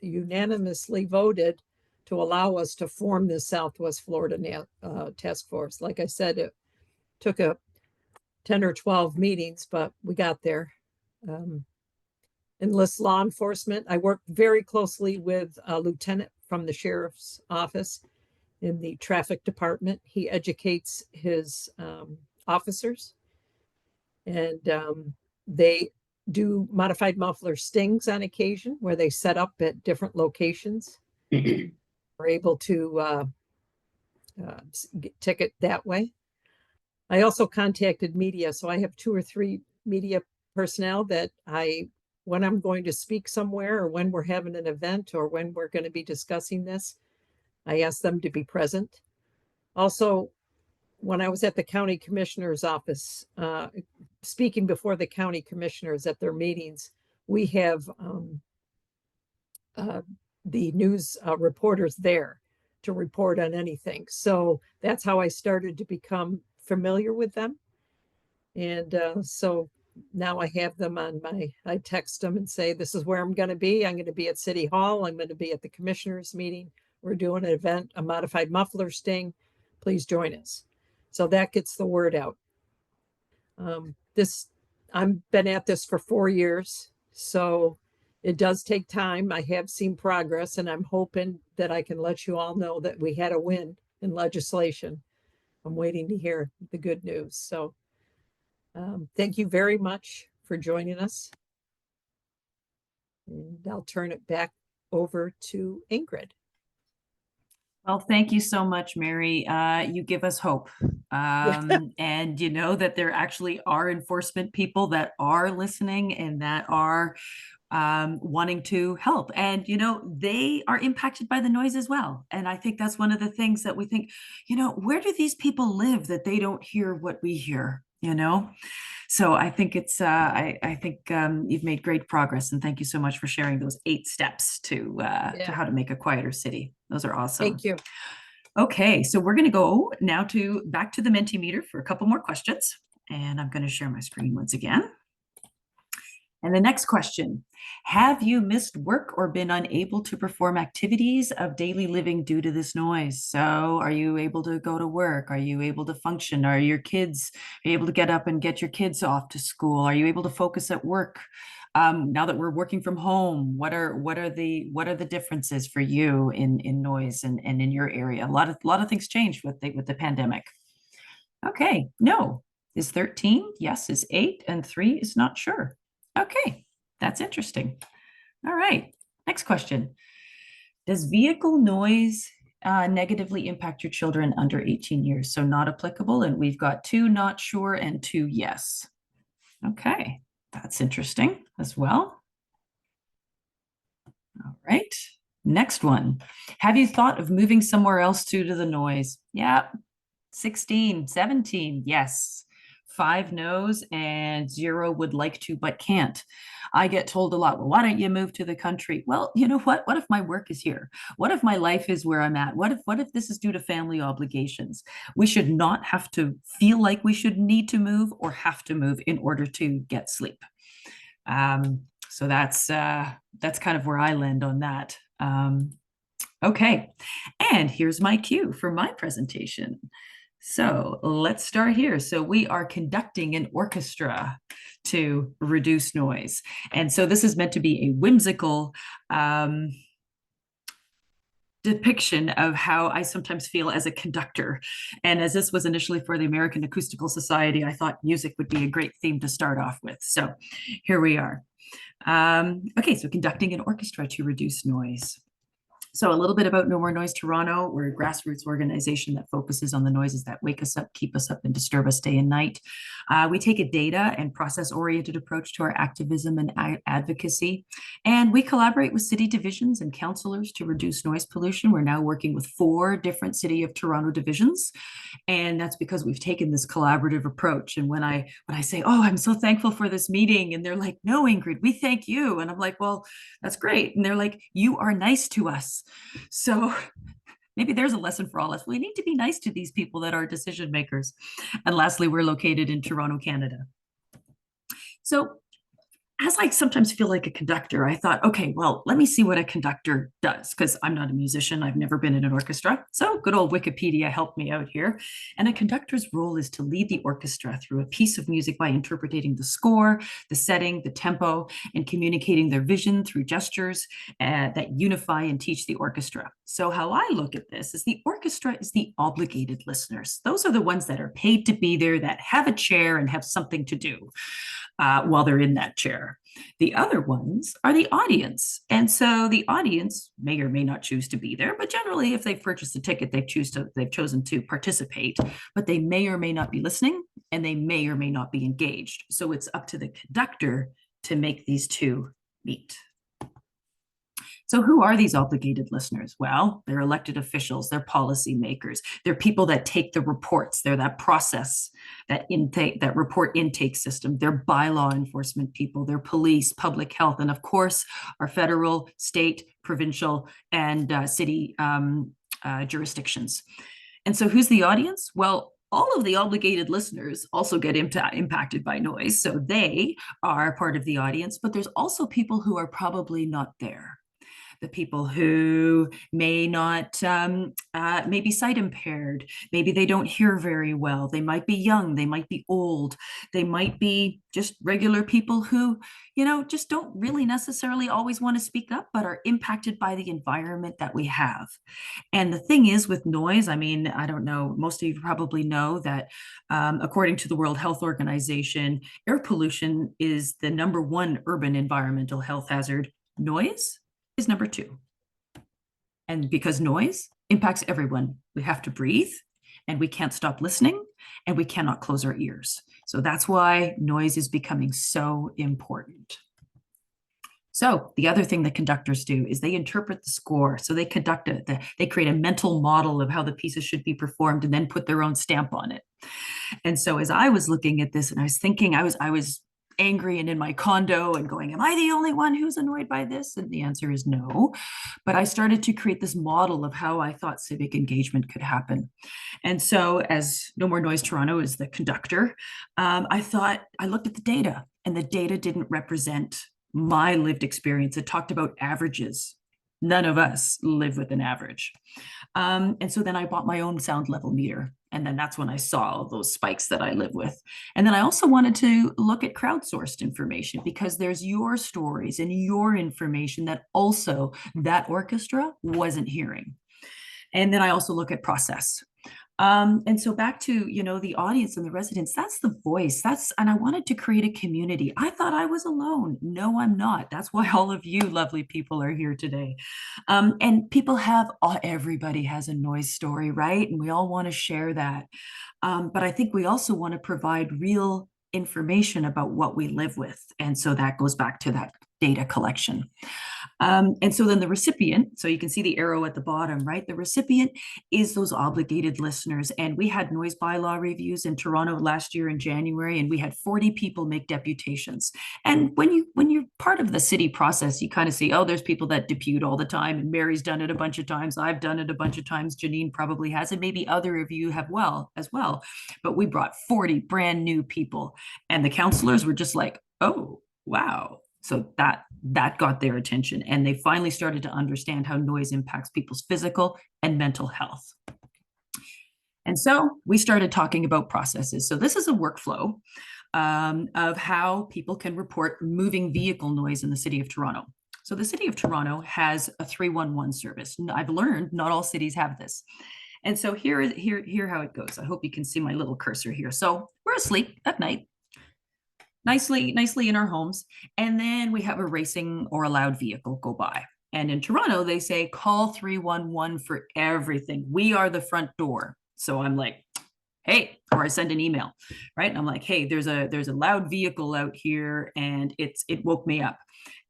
unanimously voted to allow us to form the Southwest Florida Task Force. Like I said, it took 10 or 12 meetings, but we got there. Enlist law enforcement. I worked very closely with a lieutenant from the sheriff's office in the traffic department. He educates his officers, and they do modified muffler stings on occasion where they set up at different locations. We're able to ticket that way. I also contacted media. So I have 2 or 3 media personnel that when I'm going to speak somewhere, or when we're having an event, or when we're going to be discussing this, I ask them to be present. Also, when I was at the county commissioner's office, speaking before the county commissioners at their meetings, we have the news reporters there to report on anything. So that's how I started to become familiar with them. And so now I have them on I text them and say, this is where I'm going to be. I'm going to be at City Hall. I'm going to be at the commissioners meeting. We're doing an event, a modified muffler sting. Please join us. So that gets the word out. I've been at this for 4 years, so it does take time. I have seen progress, and I'm hoping that I can let you all know that we had a win in legislation. I'm waiting to hear the good news. So thank you very much for joining us. And I'll turn it back over to Ingrid. Well, thank you so much, Mary. You give us hope. And you know that there actually are enforcement people that are listening and that are wanting to help. And, you know, they are impacted by the noise as well. And I think that's one of the things that we think, you know, where do these people live that they don't hear what we hear, you know? So I think it's, I think you've made great progress, and thank you so much for sharing those 8 steps to how to make a quieter city. Those are awesome. Thank you. Okay, so we're going to go now back to the Mentimeter for a couple more questions, and I'm going to share my screen once again. And the next question, have you missed work or been unable to perform activities of daily living due to this noise? So are you able to go to work? Are you able to function? Are you able to get up and get your kids off to school? Are you able to focus at work? Now that we're working from home, what are the differences for you in noise and in your area? A lot of things changed with the pandemic. Okay, no is 13, yes is 8, and 3 is not sure. Okay, that's interesting. All right, next question. Does vehicle noise negatively impact your children under 18 years? So not applicable, and we've got 2 not sure and 2 yes. Okay, that's interesting as well. All right, next one. Have you thought of moving somewhere else due to the noise? Yeah, 16, 17, yes. 5 no's and 0 would like to but can't. I get told a lot, well, why don't you move to the country? Well, you know what? What if my work is here? What if my life is where I'm at? What if this is due to family obligations? We should not have to feel like we should need to move or have to move in order to get sleep. So that's kind of where I land on that. Okay, and here's my cue for my presentation. So let's start here. So we are conducting an orchestra to reduce noise. And so this is meant to be a whimsical depiction of how I sometimes feel as a conductor. And as this was initially for the American Acoustical Society, I thought music would be a great theme to start off with. So here we are. Okay, so conducting an orchestra to reduce noise. So a little bit about No More Noise Toronto. We're a grassroots organization that focuses on the noises that wake us up, keep us up, and disturb us day and night. We take a data and process-oriented approach to our activism and advocacy. And we collaborate with city divisions and councillors to reduce noise pollution. We're now working with 4 different City of Toronto divisions. And that's because we've taken this collaborative approach. And when I say, oh, I'm so thankful for this meeting, and they're like, no, Ingrid, we thank you. And I'm like, well, that's great. And they're like, you are nice to us. So maybe there's a lesson for all of us. We need to be nice to these people that are decision makers. And lastly, we're located in Toronto, Canada. So as I sometimes feel like a conductor, I thought, okay, well, let me see what a conductor does, because I'm not a musician. I've never been in an orchestra. So good old Wikipedia helped me out here. And a conductor's role is to lead the orchestra through a piece of music by interpreting the score, the setting, the tempo, and communicating their vision through gestures that unify and teach the orchestra. So how I look at this is the orchestra is the obligated listeners. Those are the ones that are paid to be there, that have a chair and have something to do while they're in that chair. The other ones are the audience. And so the audience may or may not choose to be there, but generally if they've purchased a ticket, they've chosen to participate, but they may or may not be listening, and they may or may not be engaged. So it's up to the conductor to make these two meet. So who are these obligated listeners? Well, they're elected officials, they're policymakers, they're people that take the reports, they're that process, that report intake system, they're bylaw enforcement people, they're police, public health, and of course, our federal, state, provincial, and city jurisdictions. And so who's the audience? Well, all of the obligated listeners also get impacted by noise. So they are part of the audience, but there's also people who are probably not there. The people who may not, may be sight impaired, maybe they don't hear very well, they might be young, they might be old, they might be just regular people who, just don't really necessarily always want to speak up, but are impacted by the environment that we have. And the thing is with noise, I mean, I don't know, most of you probably know that according to the World Health Organization, air pollution is the #1 urban environmental health hazard. Noise is #2. And because noise impacts everyone, we have to breathe, and we can't stop listening, and we cannot close our ears. So that's why noise is becoming so important. So the other thing that conductors do is they interpret the score. So they they create a mental model of how the pieces should be performed and then put their own stamp on it. And so as I was looking at this and I was thinking, I was angry and in my condo and going, am I the only one who's annoyed by this? And the answer is no. But I started to create this model of how I thought civic engagement could happen. And so as No More Noise Toronto is the conductor, I looked at the data, and the data didn't represent my lived experience. It talked about averages. None of us live with an average. And so then I bought my own sound level meter. And then that's when I saw those spikes that I live with. And then I also wanted to look at crowdsourced information, because there's your stories and your information that also that orchestra wasn't hearing. And then I also look at process. And so back to, the audience and the residents, that's the voice. And I wanted to create a community. I thought I was alone. No, I'm not. That's why all of you lovely people are here today. And everybody has a noise story, right? And we all want to share that. But I think we also want to provide real information about what we live with. And so that goes back to that data collection. And so then the recipient, so you can see the arrow at the bottom, right? The recipient is those obligated listeners. And we had noise bylaw reviews in Toronto last year in January, and we had 40 people make deputations. And when you're part of the city process, you kind of see, oh, there's people that depute all the time, and Mary's done it a bunch of times. I've done it a bunch of times. Jeanine probably has, and maybe other of you have as well. But we brought 40 brand new people, and the counselors were just like, oh, wow. So that got their attention, and they finally started to understand how noise impacts people's physical and mental health. And so we started talking about processes. So this is a workflow of how people can report moving vehicle noise in the city of Toronto. So the city of Toronto has a 311 service. I've learned not all cities have this. And so here how it goes. I hope you can see my little cursor here. So we're asleep at night, nicely in our homes. And then we have a racing or a loud vehicle go by. And in Toronto, they say, call 311 for everything. We are the front door. So I'm like, hey, or I send an email, right? And I'm like, hey, there's a loud vehicle out here, and it woke me up.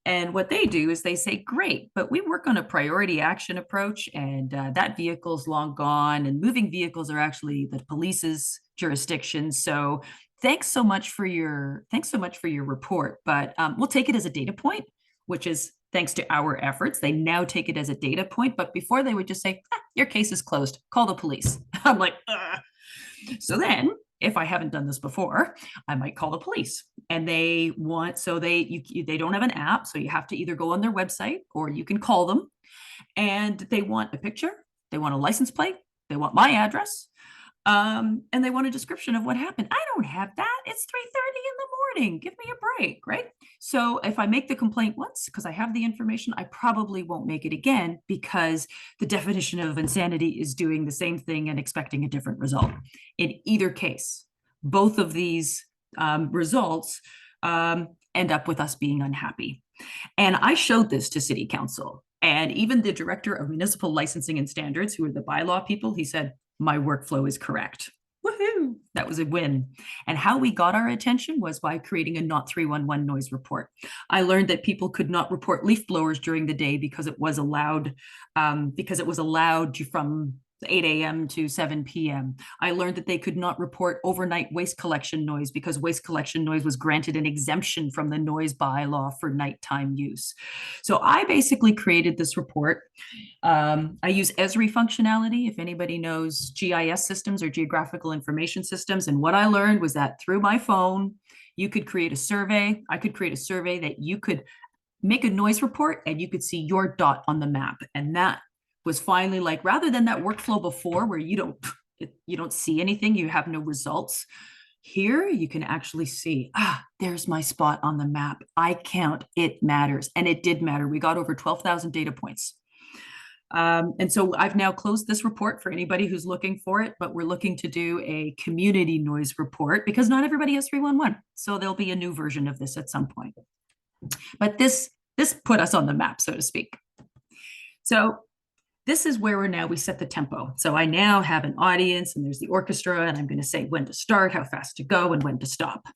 And what they do is they say, great, but we work on a priority action approach, and that vehicle's long gone, and moving vehicles are actually the police's jurisdiction. So thanks so much for your report, but we'll take it as a data point, which is thanks to our efforts. They now take it as a data point, but before they would just say, your case is closed, call the police. I'm like, ugh. So then if I haven't done this before, I might call the police. And they want, so they don't have an app, so you have to either go on their website or you can call them. And they want a picture, they want a license plate, they want my address, and they want a description of what happened. I don't have that. It's 3:30 in the morning. Give me a break, right? So if I make the complaint once because I have the information, I probably won't make it again, because the definition of insanity is doing the same thing and expecting a different result. In either case, both of these results end up with us being unhappy. And I showed this to City Council, and even the Director of Municipal Licensing and Standards, who are the bylaw people, he said, my workflow is correct. Woohoo! That was a win. And how we got our attention was by creating a not 311 noise report. I learned that people could not report leaf blowers during the day because it was allowed from 8 a.m. to 7 p.m. I learned that they could not report overnight waste collection noise because waste collection noise was granted an exemption from the noise bylaw for nighttime use. So I basically created this report. I use Esri functionality, if anybody knows GIS systems or geographical information systems. And what I learned was that through my phone, you could create a survey. I could create a survey that you could make a noise report and you could see your dot on the map. And that was finally, like, rather than that workflow before where you don't see anything, you have no results. Here you can actually see, there's my spot on the map. I count, it matters. And it did matter. We got over 12,000 data points. And so I've now closed this report for anybody who's looking for it, but we're looking to do a community noise report because not everybody has 311. So there'll be a new version of this at some point. But this put us on the map, so to speak. So this is where we set the tempo. So I now have an audience and there's the orchestra, and I'm going to say when to start, how fast to go, and when to stop.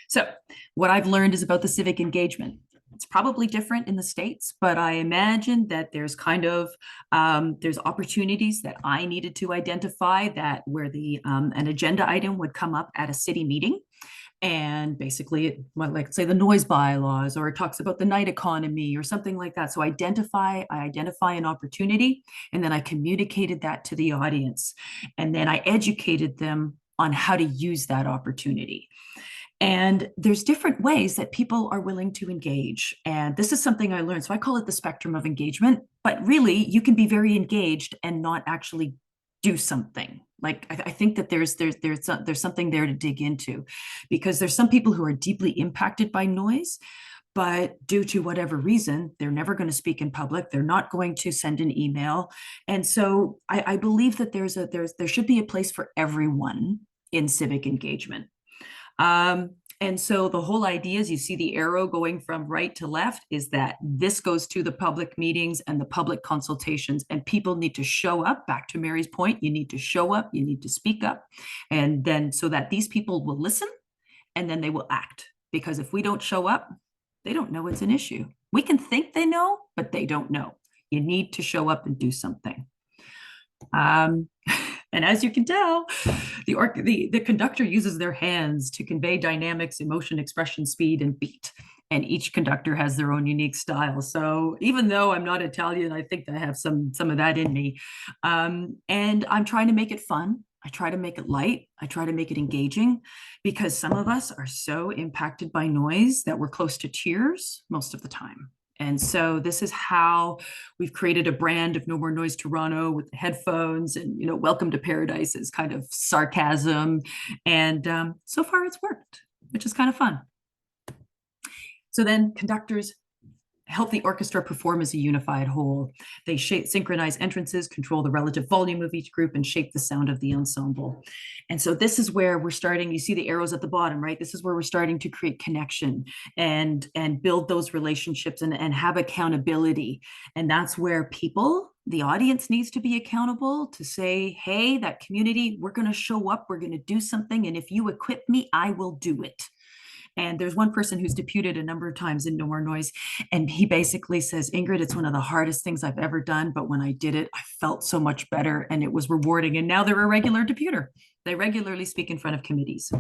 So what I've learned is about the civic engagement. It's probably different in the States, but I imagine that there's there's opportunities that I needed to identify that where an agenda item would come up at a city meeting. And basically, like say the noise bylaws, or it talks about the night economy or something like that. So I identify an opportunity, and then I communicated that to the audience. And then I educated them on how to use that opportunity. And there's different ways that people are willing to engage. And this is something I learned. So I call it the spectrum of engagement, but really you can be very engaged and not actually do something. Like I think that there's something there to dig into, because there's some people who are deeply impacted by noise, but due to whatever reason, they're never going to speak in public. They're not going to send an email. And so I believe that there should be a place for everyone in civic engagement. And so the whole idea is, you see the arrow going from right to left, is that this goes to the public meetings and the public consultations, and people need to show up. Back to Mary's point, you need to show up, you need to speak up, and then so that these people will listen and then they will act. Because if we don't show up, they don't know it's an issue. We can think they know, but they don't know. You need to show up and do something. And as you can tell, the conductor uses their hands to convey dynamics, emotion, expression, speed, and beat. And each conductor has their own unique style. So even though I'm not Italian, I think I have some of that in me. And I'm trying to make it fun. I try to make it light. I try to make it engaging, because some of us are so impacted by noise that we're close to tears most of the time. And so this is how we've created a brand of No More Noise Toronto, with the headphones and, welcome to paradise is kind of sarcasm. And so far it's worked, which is kind of fun. So then conductors help the orchestra perform as a unified whole. They synchronize entrances, control the relative volume of each group, and shape the sound of the ensemble. And so this is where we're starting. You see the arrows at the bottom, right? This is where we're starting to create connection and build those relationships and have accountability. And that's where the audience needs to be accountable to say, hey, that community, we're going to show up, we're going to do something. And if you equip me, I will do it. And there's one person who's deputed a number of times in No More Noise. And he basically says, Ingrid, it's one of the hardest things I've ever done. But when I did it, I felt so much better and it was rewarding. And now they're a regular deputer. They regularly speak in front of committees.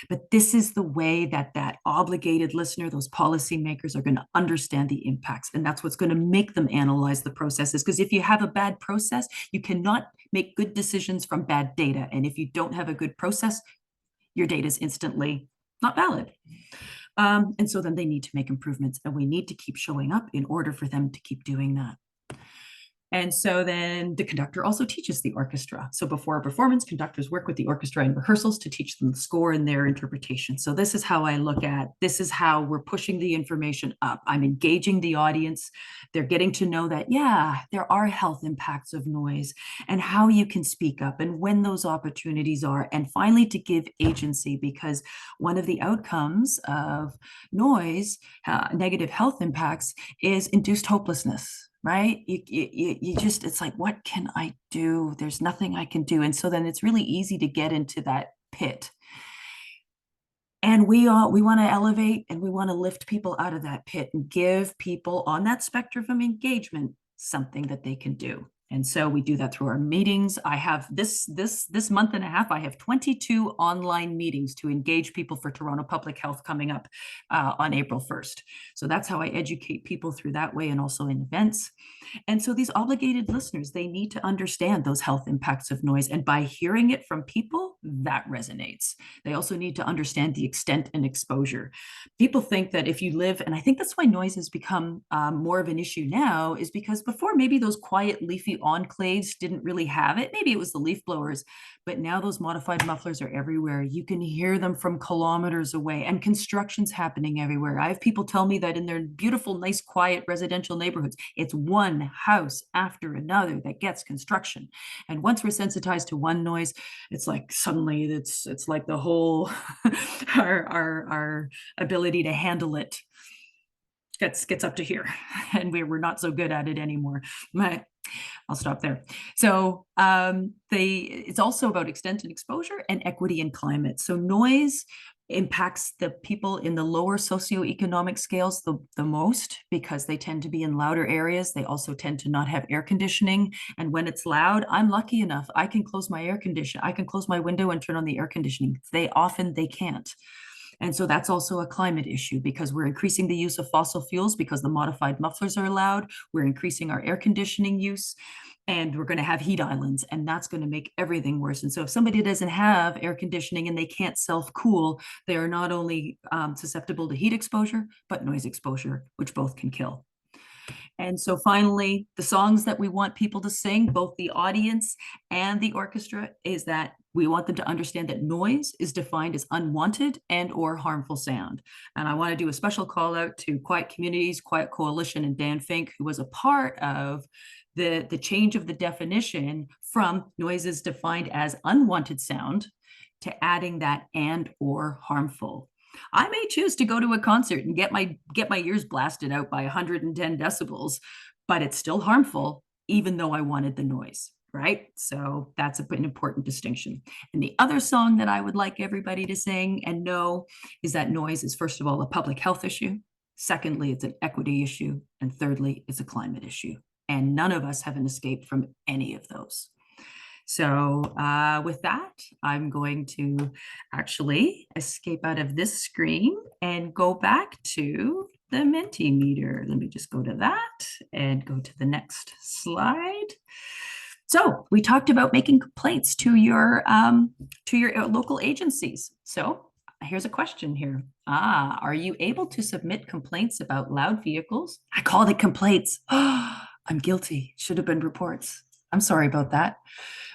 But this is the way that obligated listener, those policymakers, are going to understand the impacts. And that's what's going to make them analyze the processes. Because if you have a bad process, you cannot make good decisions from bad data. And if you don't have a good process, your data is instantly not valid. And so then they need to make improvements, and we need to keep showing up in order for them to keep doing that. And so then the conductor also teaches the orchestra. So before a performance, conductors work with the orchestra in rehearsals to teach them the score and their interpretation. So this is how I look at, this is how we're pushing the information up. I'm engaging the audience. They're getting to know that, yeah, there are health impacts of noise and how you can speak up and when those opportunities are. And finally, to give agency, because one of the outcomes of noise, negative health impacts, is induced hopelessness. Right? You just, it's like, what can I do? There's nothing I can do. And so then it's really easy to get into that pit. And we want to elevate and we want to lift people out of that pit and give people on that spectrum of engagement something that they can do. And so we do that through our meetings. I have this month and a half, I have 22 online meetings to engage people for Toronto Public Health coming up on April 1st. So that's how I educate people through that way, and also in events. And so these obligated listeners, they need to understand those health impacts of noise. And by hearing it from people, that resonates. They also need to understand the extent and exposure. People think that if you live, and I think that's why noise has become more of an issue now, is because before maybe those quiet leafy enclaves didn't really have it. Maybe it was the leaf blowers, but now those modified mufflers are everywhere. You can hear them from kilometers away, and construction's happening everywhere. I have people tell me that in their beautiful, nice, quiet residential neighborhoods, it's one house after another that gets construction. And once we're sensitized to one noise, it's like suddenly it's like the whole our ability to handle it gets up to here, and we're not so good at it anymore. But I'll stop there. So it's also about extent and exposure and equity and climate. So noise impacts the people in the lower socioeconomic scales the most, because they tend to be in louder areas. They also tend to not have air conditioning. And when it's loud, I'm lucky enough, I can close my air condition. I can close my window and turn on the air conditioning. They can't. And so that's also a climate issue, because we're increasing the use of fossil fuels because the modified mufflers are loud. We're increasing our air conditioning use, and we're going to have heat islands, and that's going to make everything worse. And so if somebody doesn't have air conditioning and they can't self-cool, they are not only susceptible to heat exposure, but noise exposure, which both can kill. And so finally, the songs that we want people to sing, both the audience and the orchestra, is that we want them to understand that noise is defined as unwanted and or harmful sound. And I want to do a special call out to Quiet Communities, Quiet Coalition, and Dan Fink, who was a part of the change of the definition from noise is defined as unwanted sound to adding that and or harmful. I may choose to go to a concert and get my ears blasted out by 110 decibels, but it's still harmful, even though I wanted the noise, right? So that's an important distinction. And the other song that I would like everybody to sing and know is that noise is, first of all, a public health issue. Secondly, it's an equity issue. And thirdly, it's a climate issue. And none of us have an escape from any of those. So with that, I'm going to actually escape out of this screen and go back to the Mentimeter. Let me just go to that and go to the next slide. So we talked about making complaints to your local agencies. So here's a question here. Are you able to submit complaints about loud vehicles? I called it complaints. I'm guilty. Should have been reports. I'm sorry about that.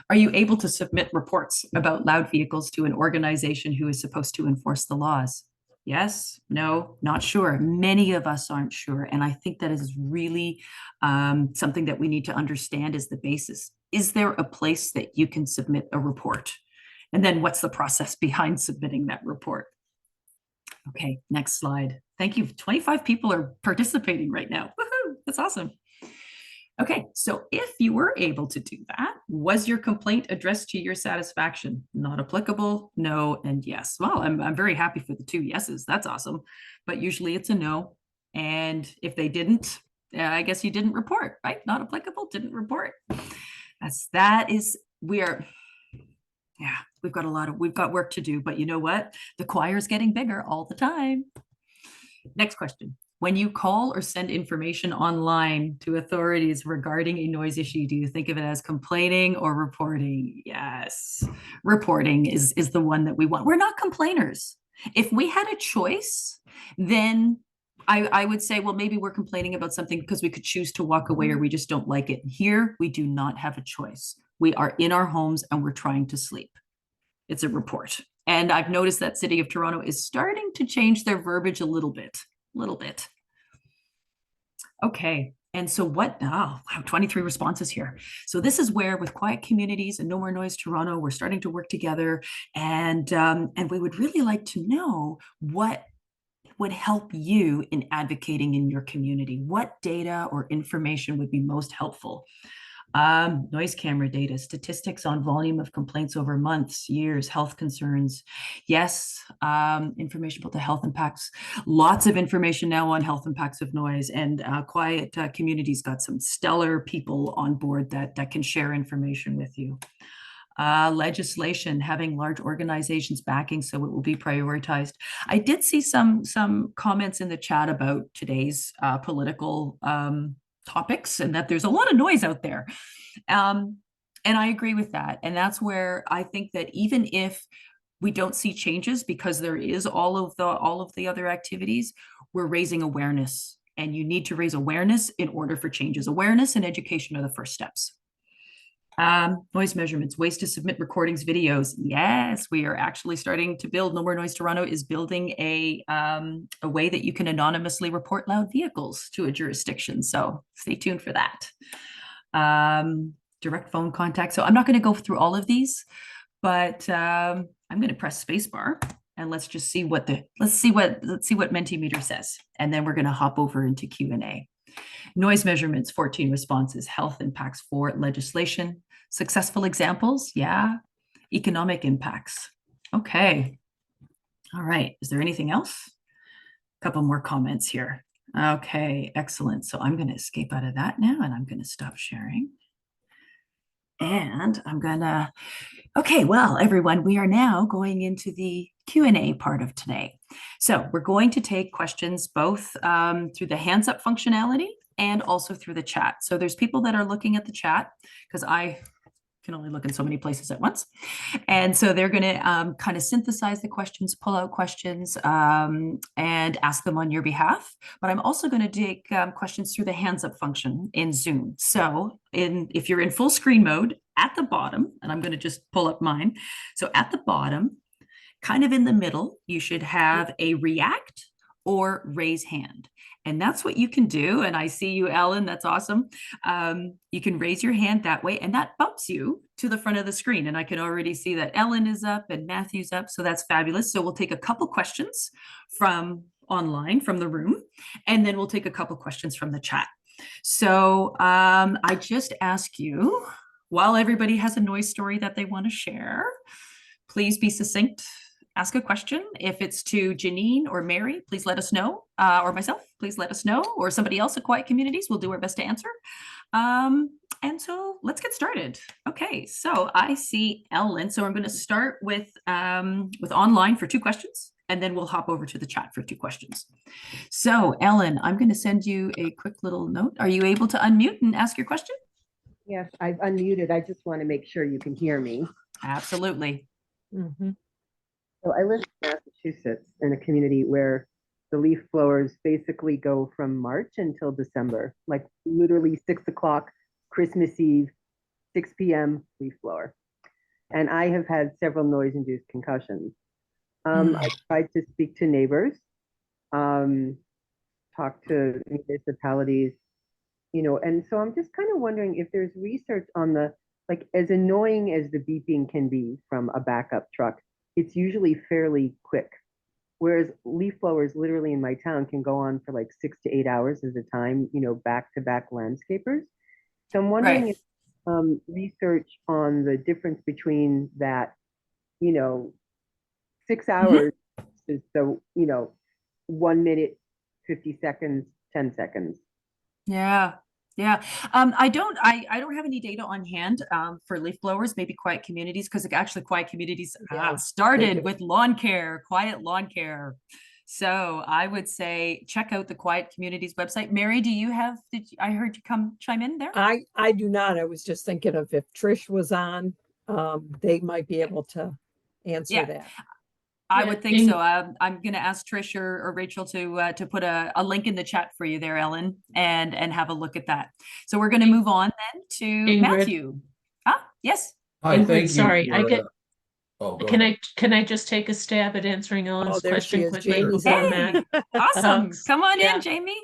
Are you able to submit reports about loud vehicles to an organization who is supposed to enforce the laws? Yes, no, not sure. Many of us aren't sure. And I think that is really something that we need to understand is the basis. Is there a place that you can submit a report? And then what's the process behind submitting that report? Okay, next slide. Thank you. 25 people are participating right now. Woohoo, that's awesome. Okay, so if you were able to do that, was your complaint addressed to your satisfaction? Not applicable, no, and yes. Well, I'm very happy for the 2 yeses. That's awesome. But usually it's a no. And if they didn't, I guess you didn't report, right? Not applicable, didn't report. We've got work to do, but you know what? The choir's getting bigger all the time. Next question. When you call or send information online to authorities regarding a noise issue, do you think of it as complaining or reporting? Yes, reporting is the one that we want. We're not complainers. If we had a choice then I would say, well, maybe we're complaining about something because we could choose to walk away or we just don't like it. Here, we do not have a choice. We are in our homes and we're trying to sleep. It's a report. And I've noticed that City of Toronto is starting to change their verbiage a little bit. Okay. And so what, wow, 23 responses here. So this is where with Quiet Communities and No More Noise Toronto, we're starting to work together. And we would really like to know what would help you in advocating in your community. What data or information would be most helpful? Noise camera data, statistics on volume of complaints over months, years, health concerns. Yes, information about the health impacts. Lots of information now on health impacts of noise, and Quiet Communities got some stellar people on board that can share information with you. Legislation, having large organizations backing so it will be prioritized. I did see some comments in the chat about today's political topics and that there's a lot of noise out there. And I agree with that. And that's where I think that even if we don't see changes because there is all of the other activities, we're raising awareness, and you need to raise awareness in order for changes. Awareness and education are the first steps. Noise measurements, ways to submit recordings, videos. Yes, we are actually starting to build. No More Noise Toronto is building a way that you can anonymously report loud vehicles to a jurisdiction. So stay tuned for that. Direct phone contact. So I'm not going to go through all of these, but I'm going to press spacebar and let's just see what Mentimeter says, and then we're going to hop over into Q&A. Noise measurements, 14 responses. Health impacts, 4. Legislation. Successful examples, yeah. Economic impacts. Okay. All right. Is there anything else? A couple more comments here. Okay, excellent. So I'm going to escape out of that now, and I'm going to stop sharing. And I'm going to, okay, well, everyone, we are now going into the Q&A part of today. So we're going to take questions both through the hands up functionality and also through the chat. So there's people that are looking at the chat because I can only look in so many places at once. And so they're going to kind of synthesize the questions, pull out questions, and ask them on your behalf. But I'm also going to take questions through the hands up function in Zoom. So if you're in full screen mode at the bottom, and I'm going to just pull up mine. So at the bottom, kind of in the middle, you should have a react or raise hand. And that's what you can do. And I see you, Ellen, that's awesome. You can raise your hand that way, and that bumps you to the front of the screen. And I can already see that Ellen is up and Matthew's up. So that's fabulous. So we'll take a couple questions from online, from the room, and then we'll take a couple questions from the chat. So I just ask you, while everybody has a noise story that they want to share, please be succinct. Ask a question. If it's to Jeanine or Mary, please let us know, or myself, please let us know, or somebody else at Quiet Communities. We'll do our best to answer. And so let's get started. Okay, so I see Ellen. So I'm going to start with online for 2 questions, and then we'll hop over to the chat for 2 questions. So Ellen, I'm going to send you a quick little note. Are you able to unmute and ask your question? Yes, I've unmuted. I just want to make sure you can hear me. Absolutely. Mm-hmm. So I live in Massachusetts in a community where the leaf blowers basically go from March until December, like literally 6 o'clock, Christmas Eve, 6 p.m. leaf blower. And I have had several noise-induced concussions. I tried to speak to neighbors, talk to municipalities, and so I'm just kind of wondering if there's research on like as annoying as the beeping can be from a backup truck, it's usually fairly quick. Whereas leaf blowers literally in my town can go on for like 6 to 8 hours at a time, back-to-back landscapers. So I'm wondering if research on the difference between that, 6 hours is the, 1 minute, 50 seconds, 10 seconds. Yeah. Yeah. I don't have any data on hand for leaf blowers, maybe Quiet Communities, because actually Quiet Communities started with lawn care, quiet lawn care. So I would say check out the Quiet Communities website. Mary, I heard you chime in there? I do not. I was just thinking of if Trish was on, they might be able to answer that. I Yeah, would think Ing- so. I'm going to ask Trish or Rachel to put a link in the chat for you there, Ellen, and have a look at that. So we're going to move on then to Ingrid. Matthew. Ah, yes. Hi, Ingrid, thank you sorry, I for, get, oh, go can ahead. can I just take a stab at answering Oh, Ellen's there she question is. quickly Jamie's before on. Hey, Matt awesome. talks? Come on Yeah. in, Jamie.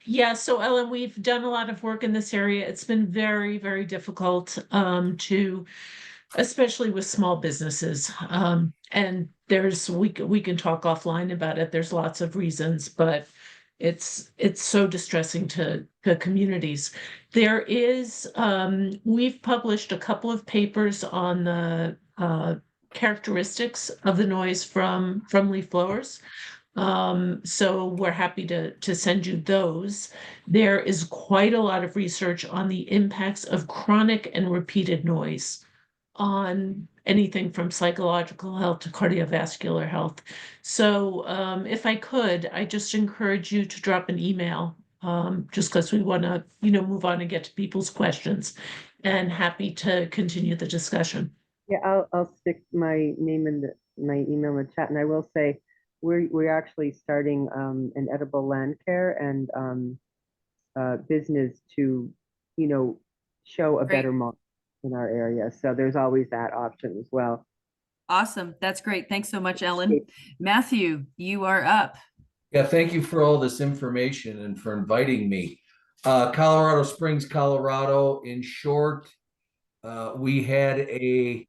Yeah, so Ellen, we've done a lot of work in this area. It's been very, very difficult to, especially with small businesses. And we can talk offline about it. There's lots of reasons, but it's so distressing to communities. There is we've published a couple of papers on the characteristics of the noise from leaf blowers. So we're happy to send you those. There is quite a lot of research on the impacts of chronic and repeated noise on anything from psychological health to cardiovascular health. So if I could, I just encourage you to drop an email, just because we want to, move on and get to people's questions, and happy to continue the discussion. Yeah, I'll stick my name in my email in the chat, and I will say we're actually starting an edible land care and business to, show a Great. better model in our area. So there's always that option as well. Awesome. That's great. Thanks so much, Ellen. Matthew, you are up. Yeah, thank you for all this information and for inviting me. Colorado Springs, Colorado, in short, we had a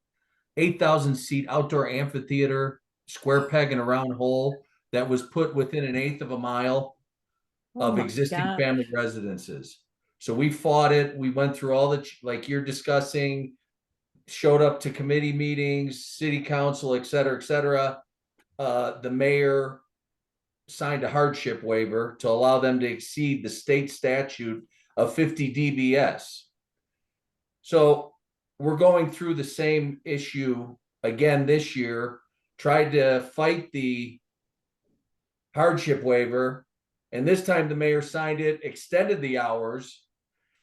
8,000 seat outdoor amphitheater, square peg and a round hole, that was put within an eighth of a mile of existing family residences. So we fought it. We went through all the, like you're discussing, showed up to committee meetings, city council, et cetera, et cetera. The mayor signed a hardship waiver to allow them to exceed the state statute of 50 dBs. So we're going through the same issue again this year, tried to fight the hardship waiver, and this time the mayor signed it, extended the hours,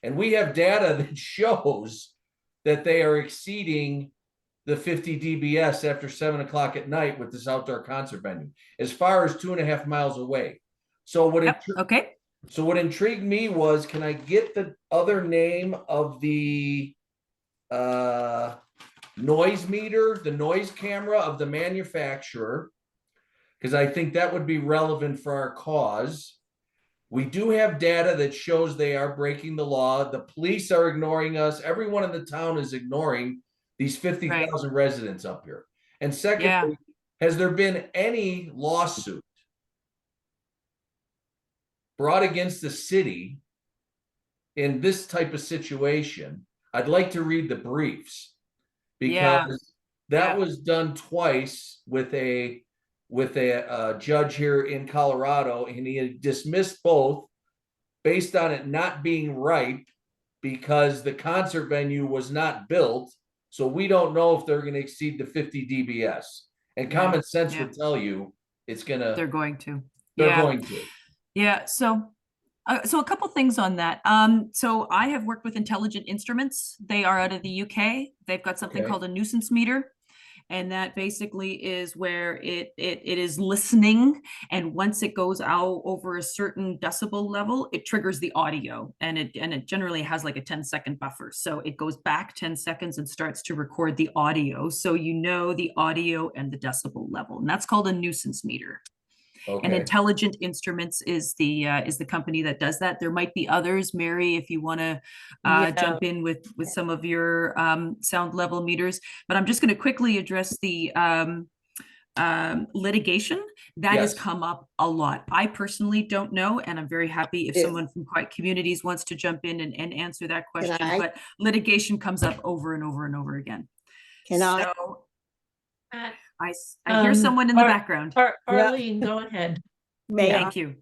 and we have data that shows that they are exceeding the 50 dBs after 7 o'clock at night with this outdoor concert venue, as far as 2.5 miles away. So Okay. So what intrigued me was, can I get the other name of the noise meter, the noise camera of the manufacturer? Because I think that would be relevant for our cause. We do have data that shows they are breaking the law. The police are ignoring us. Everyone in the town is ignoring these 50,000 residents up here. And secondly, has there been any lawsuit brought against the city in this type of situation? I'd like to read the briefs, because that was done twice with a judge here in Colorado, and he had dismissed both based on it not being ripe because the concert venue was not built. So we don't know if they're going to exceed the 50 dBs. And common sense would tell you it's gonna. They're going to. They're going to. Yeah. So a couple things on that. So I have worked with Intelligent Instruments. They are out of the UK. They've got something called a nuisance meter. And that basically is where it is listening. And once it goes out over a certain decibel level, it triggers the audio, and it generally has like a 10-second buffer. So it goes back 10 seconds and starts to record the audio. So the audio and the decibel level, and that's called a nuisance meter. And Intelligent Instruments is the company that does that. There might be others, Mary, if you want to jump in with some of your sound level meters. But I'm just going to quickly address the litigation that has come up a lot. I personally don't know, and I'm very happy if someone from Quiet Communities wants to jump in and answer that question. But litigation comes up over and over and over again. I hear someone in the background. Arlene, go ahead. Thank you.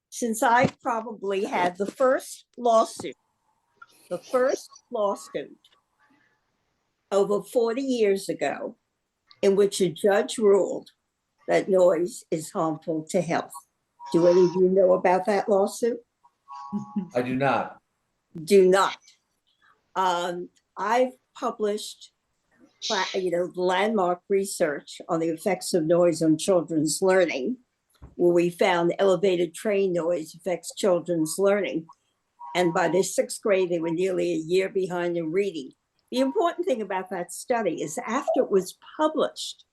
Since I probably had the first lawsuit over 40 years ago, in which a judge ruled that noise is harmful to health. Do any of you know about that lawsuit? I do not. Do not. I've published landmark research on the effects of noise on children's learning, where we found elevated train noise affects children's learning. And by the sixth grade, they were nearly a year behind in reading. The important thing about that study is after it was published,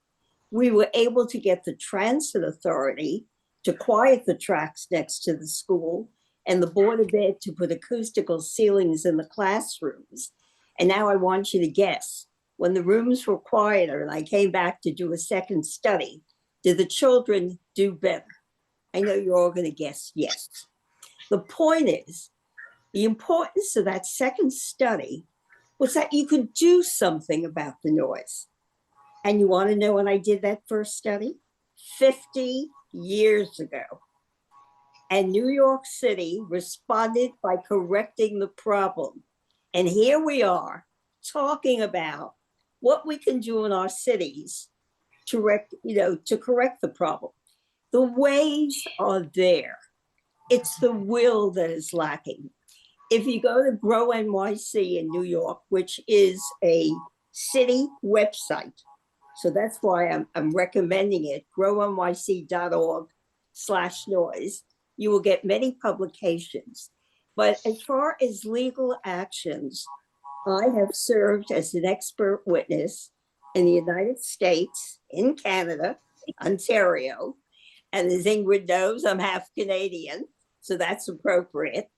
we were able to get the transit authority to quiet the tracks next to the school and the Board of Ed to put acoustical ceilings in the classrooms. And now I want you to guess, when the rooms were quieter and I came back to do a second study, did the children do better? I know you're all going to guess yes. The point is, the importance of that second study was that you could do something about the noise. And you want to know when I did that first study? 50 years ago. And New York City responded by correcting the problem. And here we are talking about what we can do in our cities to correct the problem. The ways are there. It's the will that is lacking. If you go to Grow NYC in New York, which is a city website, so that's why I'm recommending it, grownyc.org/noise, you will get many publications. But as far as legal actions, I have served as an expert witness in the United States, in Canada, Ontario, and as Ingrid knows, I'm half Canadian, so that's appropriate.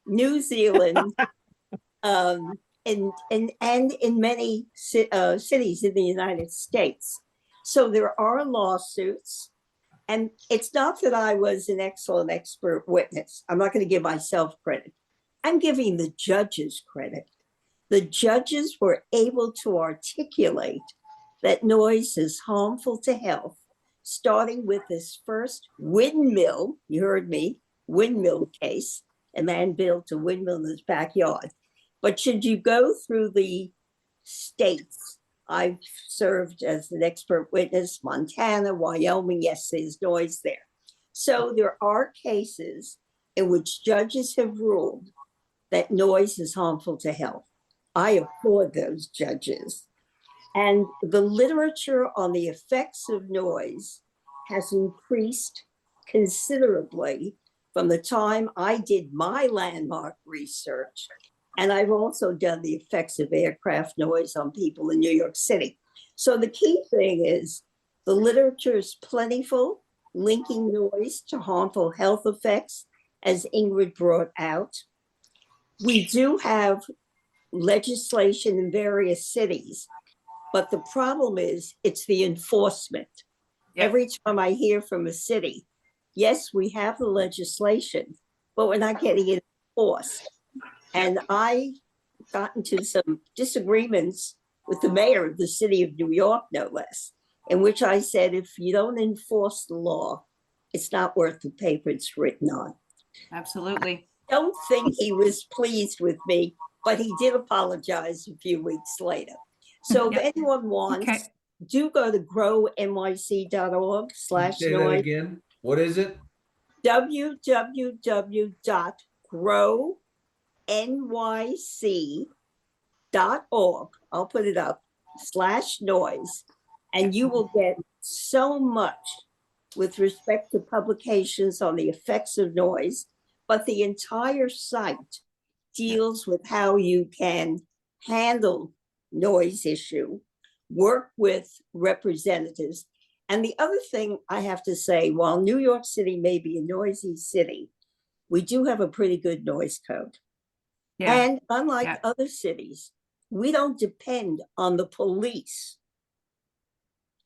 New Zealand, and in many cities in the United States. So there are lawsuits, and it's not that I was an excellent expert witness. I'm not going to give myself credit. I'm giving the judges credit. The judges were able to articulate that noise is harmful to health, starting with this first windmill, you heard me, windmill case. A man built a windmill in his backyard. But should you go through the states, I've served as an expert witness, Montana, Wyoming, yes, there's noise there. So there are cases in which judges have ruled that noise is harmful to health. I applaud those judges. And the literature on the effects of noise has increased considerably from the time I did my landmark research. And I've also done the effects of aircraft noise on people in New York City. So the key thing is the literature is plentiful, linking noise to harmful health effects, as Ingrid brought out. We do have legislation in various cities, but the problem is it's the enforcement. Yep. Every time I hear from a city, yes, we have the legislation, but we're not getting it enforced. And I got into some disagreements with the mayor of the city of New York, no less, in which I said, if you don't enforce the law, it's not worth the paper it's written on. Absolutely. I don't think he was pleased with me, but he did apologize a few weeks later. So if anyone wants, do go to grownyc.org/noise. Say that again. What is it? www.grownyc.org. I'll put it up /noise. And you will get so much with respect to publications on the effects of noise, but the entire site deals with how you can handle noise issue, work with representatives. And the other thing I have to say, while New York City may be a noisy city, we do have a pretty good noise code. Yeah. And unlike other cities, we don't depend on the police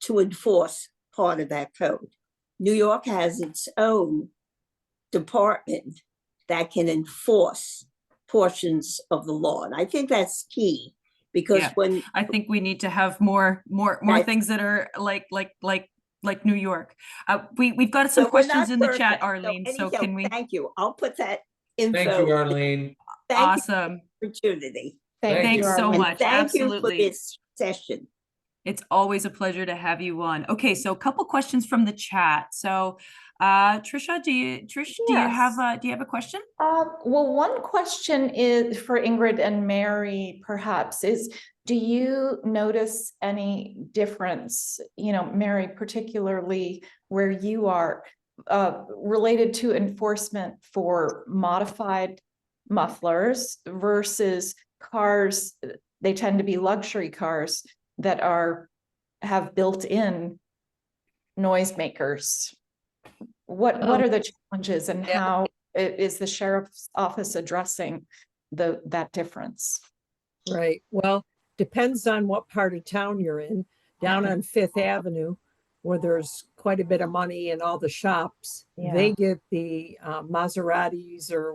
to enforce part of that code. New York has its own department that can enforce portions of the law. And I think that's key, because when I think we need to have more things that are like New York. We've got some questions in the chat, Arlene. So can we? Thank you. I'll put that info. Thank you, Arlene. Awesome. Opportunity. Thanks so much. Thank you for this session. It's always a pleasure to have you on. Okay, so a couple questions from the chat. So Trisha, do you have a question? Well, one question is for Ingrid and Mary, perhaps, is do you notice any difference, Mary, particularly where you are, related to enforcement for modified mufflers versus cars? They tend to be luxury cars that have built-in noisemakers. What are the challenges, and how is the sheriff's office addressing that difference? Right. Well, depends on what part of town you're in. Down on Fifth Avenue, where there's quite a bit of money in all the shops, they get the Maseratis or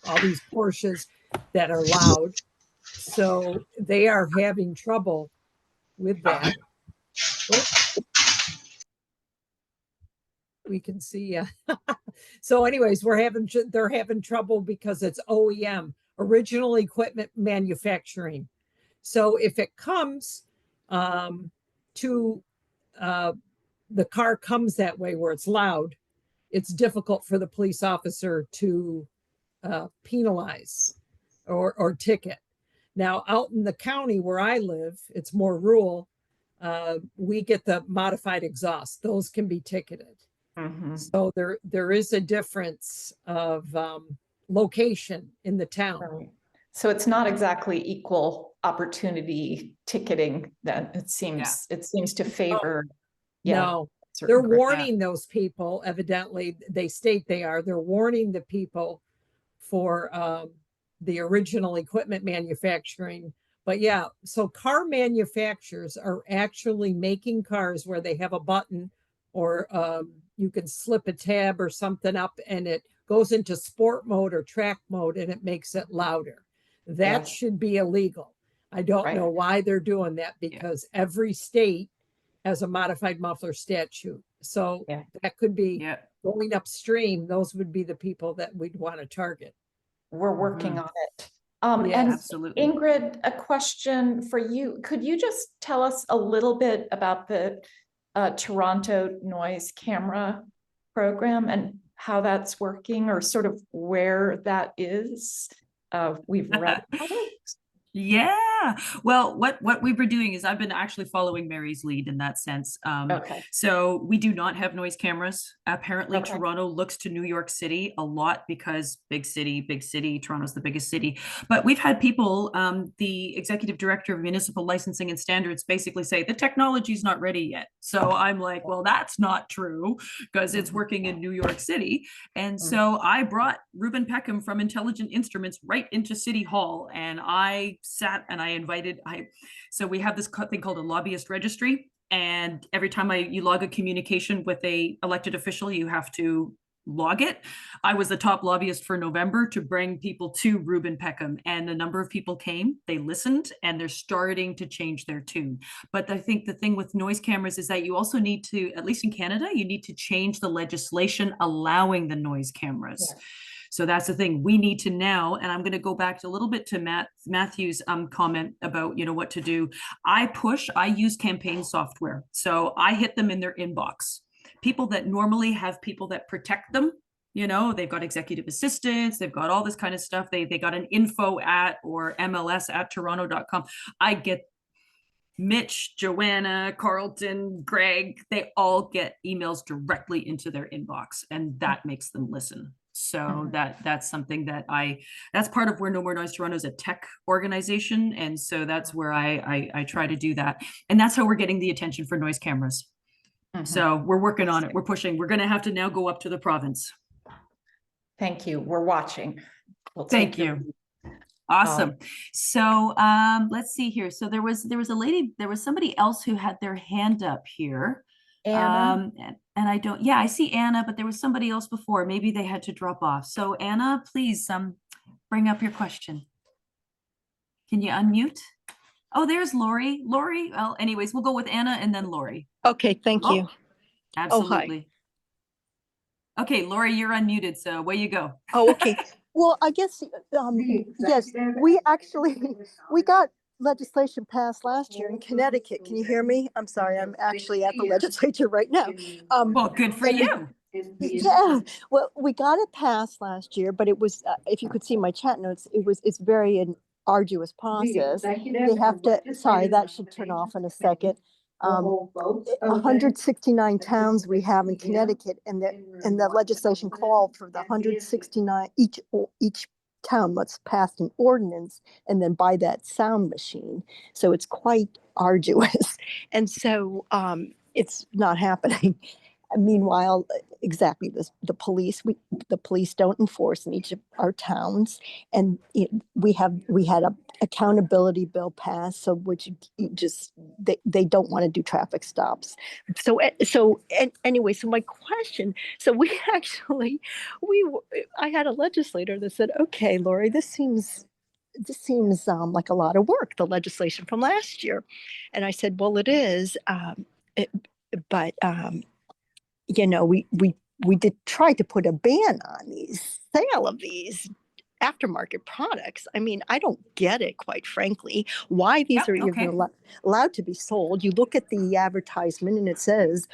all these Porsches that are loud. So they are having trouble with that. We can see. So anyways, they're having trouble because it's OEM, original equipment manufacturing. So if it comes to the car comes that way where it's loud, it's difficult for the police officer to penalize or ticket. Now, out in the county where I live, it's more rural. We get the modified exhaust; those can be ticketed. Mm-hmm. So there is a difference of location in the town. Right. So it's not exactly equal opportunity ticketing. Then it seems to favor. No, they're warning those people. Evidently, they state they're warning the people for the original equipment manufacturing. But so car manufacturers are actually making cars where they have a button or you can slip a tab or something up and it goes into sport mode or track mode and it makes it louder. That should be illegal. I don't know why they're doing that, because every state has a modified muffler statute. So that could be going upstream. Those would be the people that we'd want to target. We're working on it. Yeah, and absolutely. Ingrid, a question for you. Could you just tell us a little bit about the Toronto noise camera program and how that's working, or sort of where that is? We've read about it. Yeah. Well, what we were doing is I've been actually following Mary's lead in that sense. So we do not have noise cameras. Apparently, Toronto looks to New York City a lot because big city, Toronto's the biggest city. But we've had people, the executive director of municipal licensing and standards basically say the technology's not ready yet. So I'm like, well, that's not true because it's working in New York City. And so I brought Ruben Peckham from Intelligent Instruments right into City Hall, and I sat and I invited, so we have this thing called a lobbyist registry. And every time you log a communication with a elected official, you have to log it. I was the top lobbyist for November to bring people to Ruben Peckham, and a number of people came, they listened, and they're starting to change their tune. But I think the thing with noise cameras is that you also need to, at least in Canada, you need to change the legislation allowing the noise cameras. So that's the thing we need to now, and I'm going to go back to a little bit to Matthew's comment about, what to do. I use campaign software. So I hit them in their inbox. People that normally have people that protect them, they've got executive assistants, they've got all this kind of stuff. They got an info at or MLS@toronto.com. I get Mitch, Joanna, Carlton, Greg, they all get emails directly into their inbox, and that makes them listen. So that's something that's part of where No More Noise Toronto is a tech organization. And so that's where I try to do that. And that's how we're getting the attention for noise cameras. So we're working on it. We're pushing. We're going to have to now go up to the province. Thank you. We're watching. Thank you. Awesome. So let's see here. So there was somebody else who had their hand up here. Anna? And I see Anna, but there was somebody else before. Maybe they had to drop off. So Anna, please bring up your question. Can you unmute? Oh, there's Lori. Lori, well, anyways, we'll go with Anna and then Lori. Okay, thank you. Absolutely. Okay, Lori, you're unmuted, so away you go. Oh, okay. Well, I guess, yes, we got legislation passed last year in Connecticut. Can you hear me? I'm sorry, I'm actually at the legislature right now. Well, good for and- you. Yeah, well, we got it passed last year, but it was, if you could see my chat notes, it's very an arduous process. They have to, sorry, that should turn off in a second. 169 towns we have in Connecticut, and the legislation called for the 169, each town must pass an ordinance and then buy that sound machine. So it's quite arduous. And so it's not happening. Meanwhile, exactly, the police don't enforce in each of our towns, and we had a accountability bill passed, so which just they don't want to do traffic stops. So anyway, so my question, so I had a legislator that said, okay, Lori, this seems like a lot of work, the legislation from last year, and I said, well, it is, but we did try to put a ban on these sale of these aftermarket products. I mean, I don't get it, quite frankly, why these Yep, are okay. even allowed to be sold. You look at the advertisement and it says,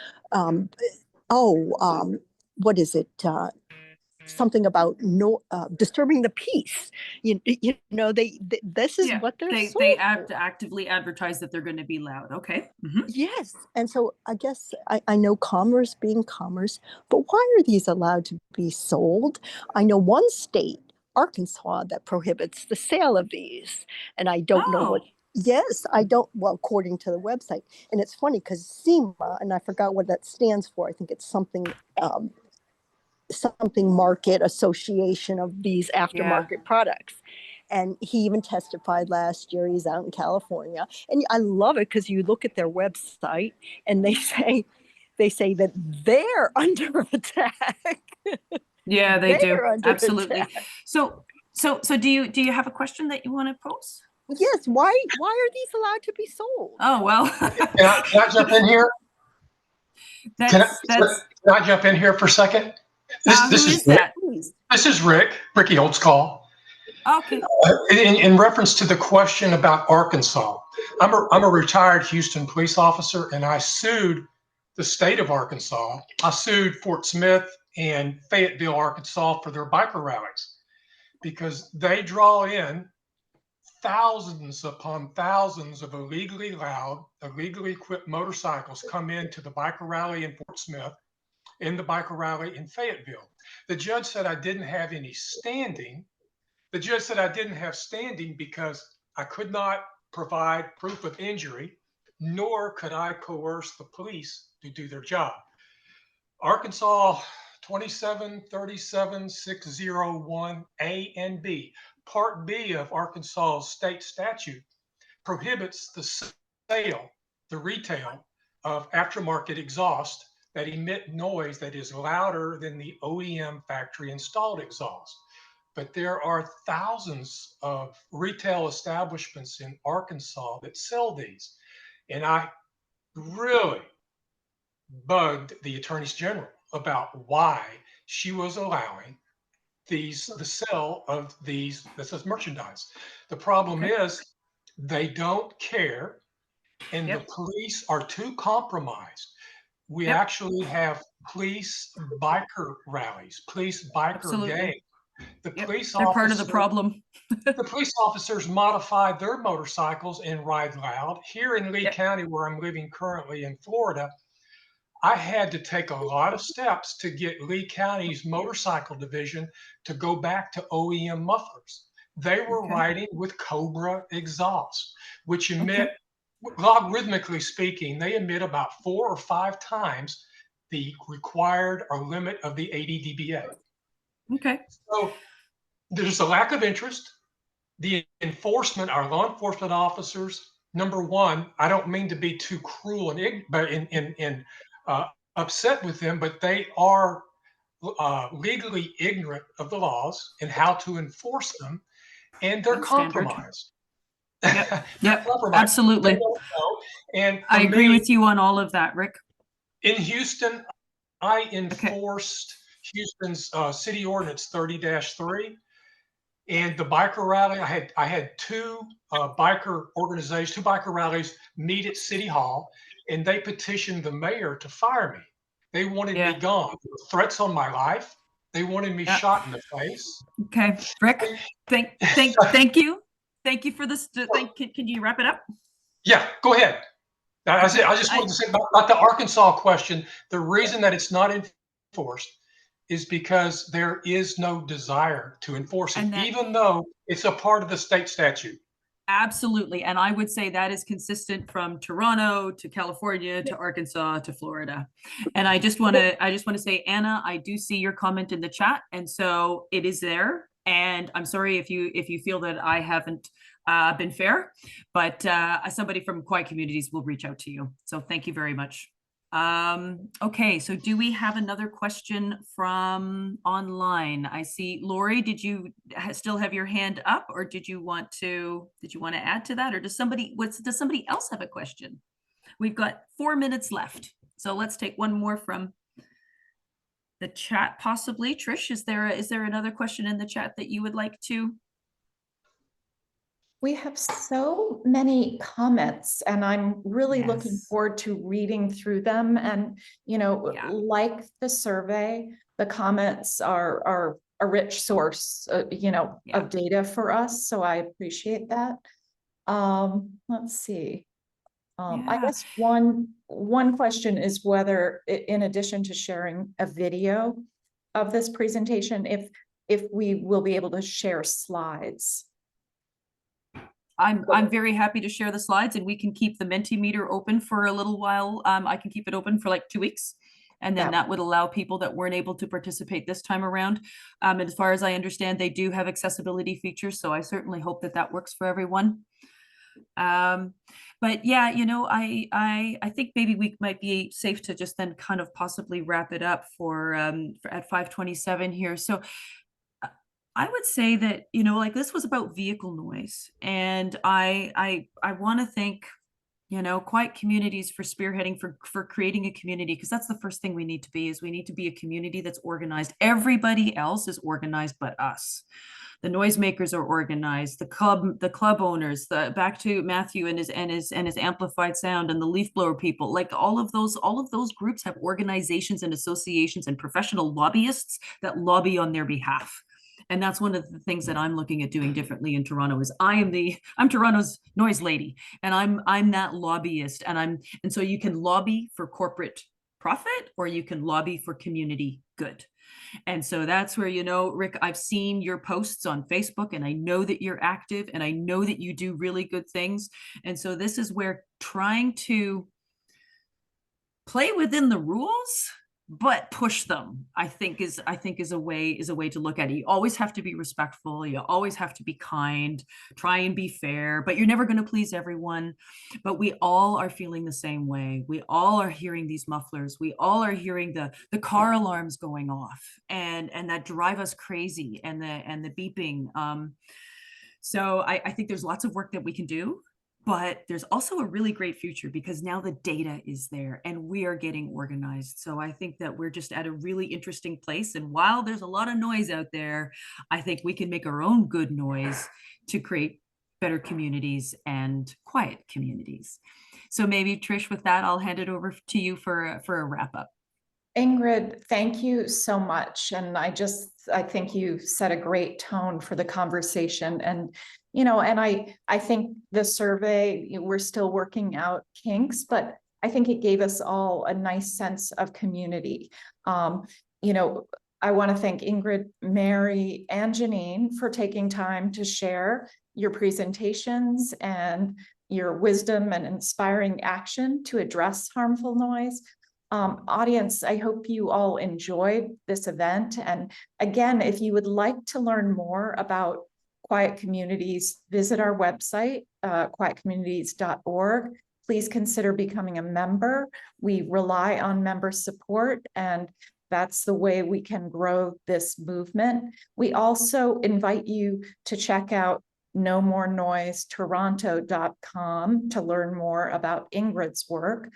what is it? Something about disturbing the peace. This is what they're sold they for. actively advertise that they're going to be loud. Okay. Mhm. Yes. And so I guess I know commerce being commerce, but why are these allowed to be sold? I know one state, Arkansas, that prohibits the sale of these. And I don't know what. Oh. Yes, I don't. Well, according to the website. And it's funny because SEMA, and I forgot what that stands for. I think it's something market association of these aftermarket products. And he even testified last year. He's out in California, and I love it because you look at their website and they say that they're under attack. Yeah, they do. They're under Absolutely. attack. So do you have a question that you want to pose? Yes. Why are these allowed to be sold? Oh, well. Can I jump in here? Can I jump in here for a second? This is Rick. that? This is Ricky Holtzcall. Okay. In reference to the question about Arkansas, I'm a retired Houston police officer, and I sued the state of Arkansas. I sued Fort Smith and Fayetteville, Arkansas, for their biker rallies because they draw in thousands upon thousands of illegally loud, illegally equipped motorcycles come into the biker rally in Fort Smith, in the biker rally in Fayetteville. The judge said I didn't have any standing. The judge said I didn't have standing because I could not provide proof of injury, nor could I coerce the police to do their job. Arkansas 2737601 A and B. Part B of Arkansas state statute prohibits the sale, the retail of aftermarket exhaust that emit noise that is louder than the OEM factory installed exhaust. But there are thousands of retail establishments in Arkansas that sell these. And I really bugged the attorneys general about why she was allowing the sale of these, this is merchandise. The problem is they don't care, and the police are too compromised. We actually have police biker rallies, police biker gangs. The police They're part of the problem. The police officers modify their motorcycles and ride loud. Here in Lee County, where I'm living currently in Florida, I had to take a lot of steps to get Lee County's motorcycle division to go back to OEM mufflers. They were riding with Cobra exhaust, which emit, logarithmically speaking, they emit about 4 or 5 times the required or limit of the 80 dBA. Okay. So there's a lack of interest. The enforcement, our law enforcement officers, number one, I don't mean to be too cruel and upset with them, but they are legally ignorant of the laws and how to enforce them, and they're compromised. Yep, absolutely. And I agree with you on all of that, Rick. In Houston, I enforced Houston's city ordinance 30-3. And the biker rally, I had two biker organizations, two biker rallies meet at City Hall, and they petitioned the mayor to fire me. They wanted me Yeah. gone. There were threats on my life. They wanted me Yeah. shot in the face. Okay, Rick, thank you. Thank you for this. Can you wrap it up? Yeah, go ahead. I just wanted to say about the Arkansas question. The reason that it's not enforced is because there is no desire to enforce it, even though it's a part of the state statute. Absolutely. And I would say that is consistent from Toronto to California to Arkansas to Florida. And I just want to say, Anna, I do see your comment in the chat. And so it is there. And I'm sorry if you feel that I haven't been fair, but somebody from Quiet Communities will reach out to you. So thank you very much. Okay, so do we have another question from online? I see, Lori, did you still have your hand up, or did you want to add to that, or does somebody else have a question? We've got 4 minutes left, so let's take one more from the chat, possibly. Trish, is there another question in the chat that you would like to? We have so many comments, and I'm really looking forward to reading through them. And, like the survey, the comments are a rich source, of data for us. So I appreciate that. Let's see. I guess one question is whether, in addition to sharing a video of this presentation, if we will be able to share slides. I'm very happy to share the slides, and we can keep the Mentimeter open for a little while. I can keep it open for like 2 weeks, and then that would allow people that weren't able to participate this time around. And as far as I understand, they do have accessibility features, so I certainly hope that works for everyone. But yeah, I think maybe we might be safe to just then kind of possibly wrap it up for at 5:27 here. So I would say that, like this was about vehicle noise, and I want to thank, Quiet Communities for spearheading, for creating a community, because that's the first thing we need to be, is we need to be a community that's organized. Everybody else is organized but us. The noisemakers are organized, the club owners, back to Matthew and his amplified sound, and the leaf blower people, like all of those groups have organizations and associations and professional lobbyists that lobby on their behalf. And that's one of the things that I'm looking at doing differently in Toronto, is I'm Toronto's noise lady, and I'm that lobbyist, and so you can lobby for corporate profit, or you can lobby for community good. And so that's where, Rick, I've seen your posts on Facebook, and I know that you're active, and I know that you do really good things. And so this is where trying to play within the rules, but push them, I think is a way to look at it. You always have to be respectful. You always have to be kind, try and be fair, but you're never going to please everyone. But we all are feeling the same way. We all are hearing these mufflers. We all are hearing the car alarms going off, and that drive us crazy, and the beeping. So I think there's lots of work that we can do. But there's also a really great future, because now the data is there and we are getting organized. So I think that we're just at a really interesting place. And while there's a lot of noise out there, I think we can make our own good noise to create better communities and quiet communities. So maybe, Trish, with that, I'll hand it over to you for a wrap up. Ingrid, thank you so much. And I think you set a great tone for the conversation. And, and I think the survey, we're still working out kinks, but I think it gave us all a nice sense of community. I want to thank Ingrid, Mary, and Jeanine for taking time to share your presentations and your wisdom and inspiring action to address harmful noise. Audience, I hope you all enjoyed this event. And again, if you would like to learn more about Quiet Communities, visit our website, quietcommunities.org. Please consider becoming a member. We rely on member support, and that's the way we can grow this movement. We also invite you to check out nomorenoisetoronto.com to learn more about Ingrid's work.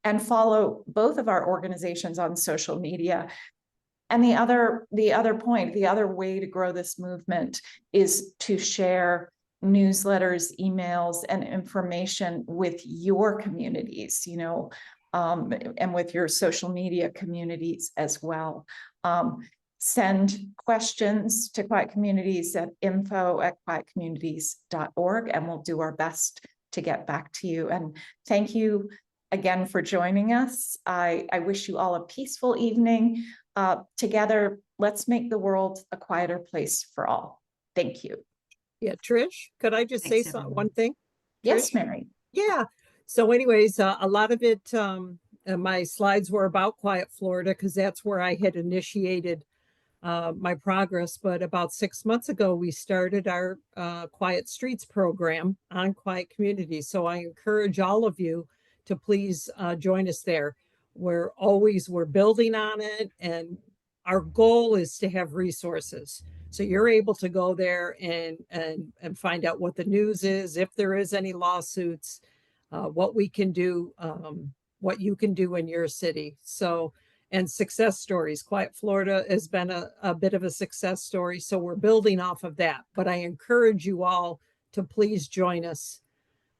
And follow both of our organizations on social media. And the other point, the other way to grow this movement is to share newsletters, emails, and information with your communities, you know, and with your social media communities as well. Send questions to Quiet Communities at info@quietcommunities.org, and we'll do our best to get back to you. And thank you again for joining us. I wish you all a peaceful evening. Together, let's make the world a quieter place for all. Thank you. Yeah, Trish, could I just say Thanks, one thing? Yes, Trish? Mary. Yeah. So anyways, a lot of it, my slides were about Quiet Florida because that's where I had initiated my progress. But about 6 months ago, we started our Quiet Streets program on Quiet Communities. So I encourage all of you to please join us there. We're building on it, and our goal is to have resources. So you're able to go there and find out what the news is, if there is any lawsuits, what we can do, what you can do in your city. So, and success stories. Quiet Florida has been a bit of a success story. So we're building off of that. But I encourage you all to please join us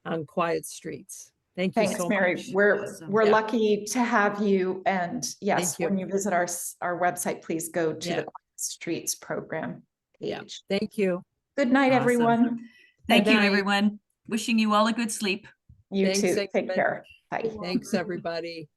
on Quiet Streets. Thank you Thanks, so Mary. much. We're Yeah. lucky to have you. And yes, Thank you. when you visit our website, please go to Yeah. the Quiet Streets program Yeah. page. Thank you. Good night, Awesome. everyone. Thank Good you, night. everyone. Wishing you all a good sleep. You Thanks, too. Take Ingrid. care. Bye. Thanks, everybody.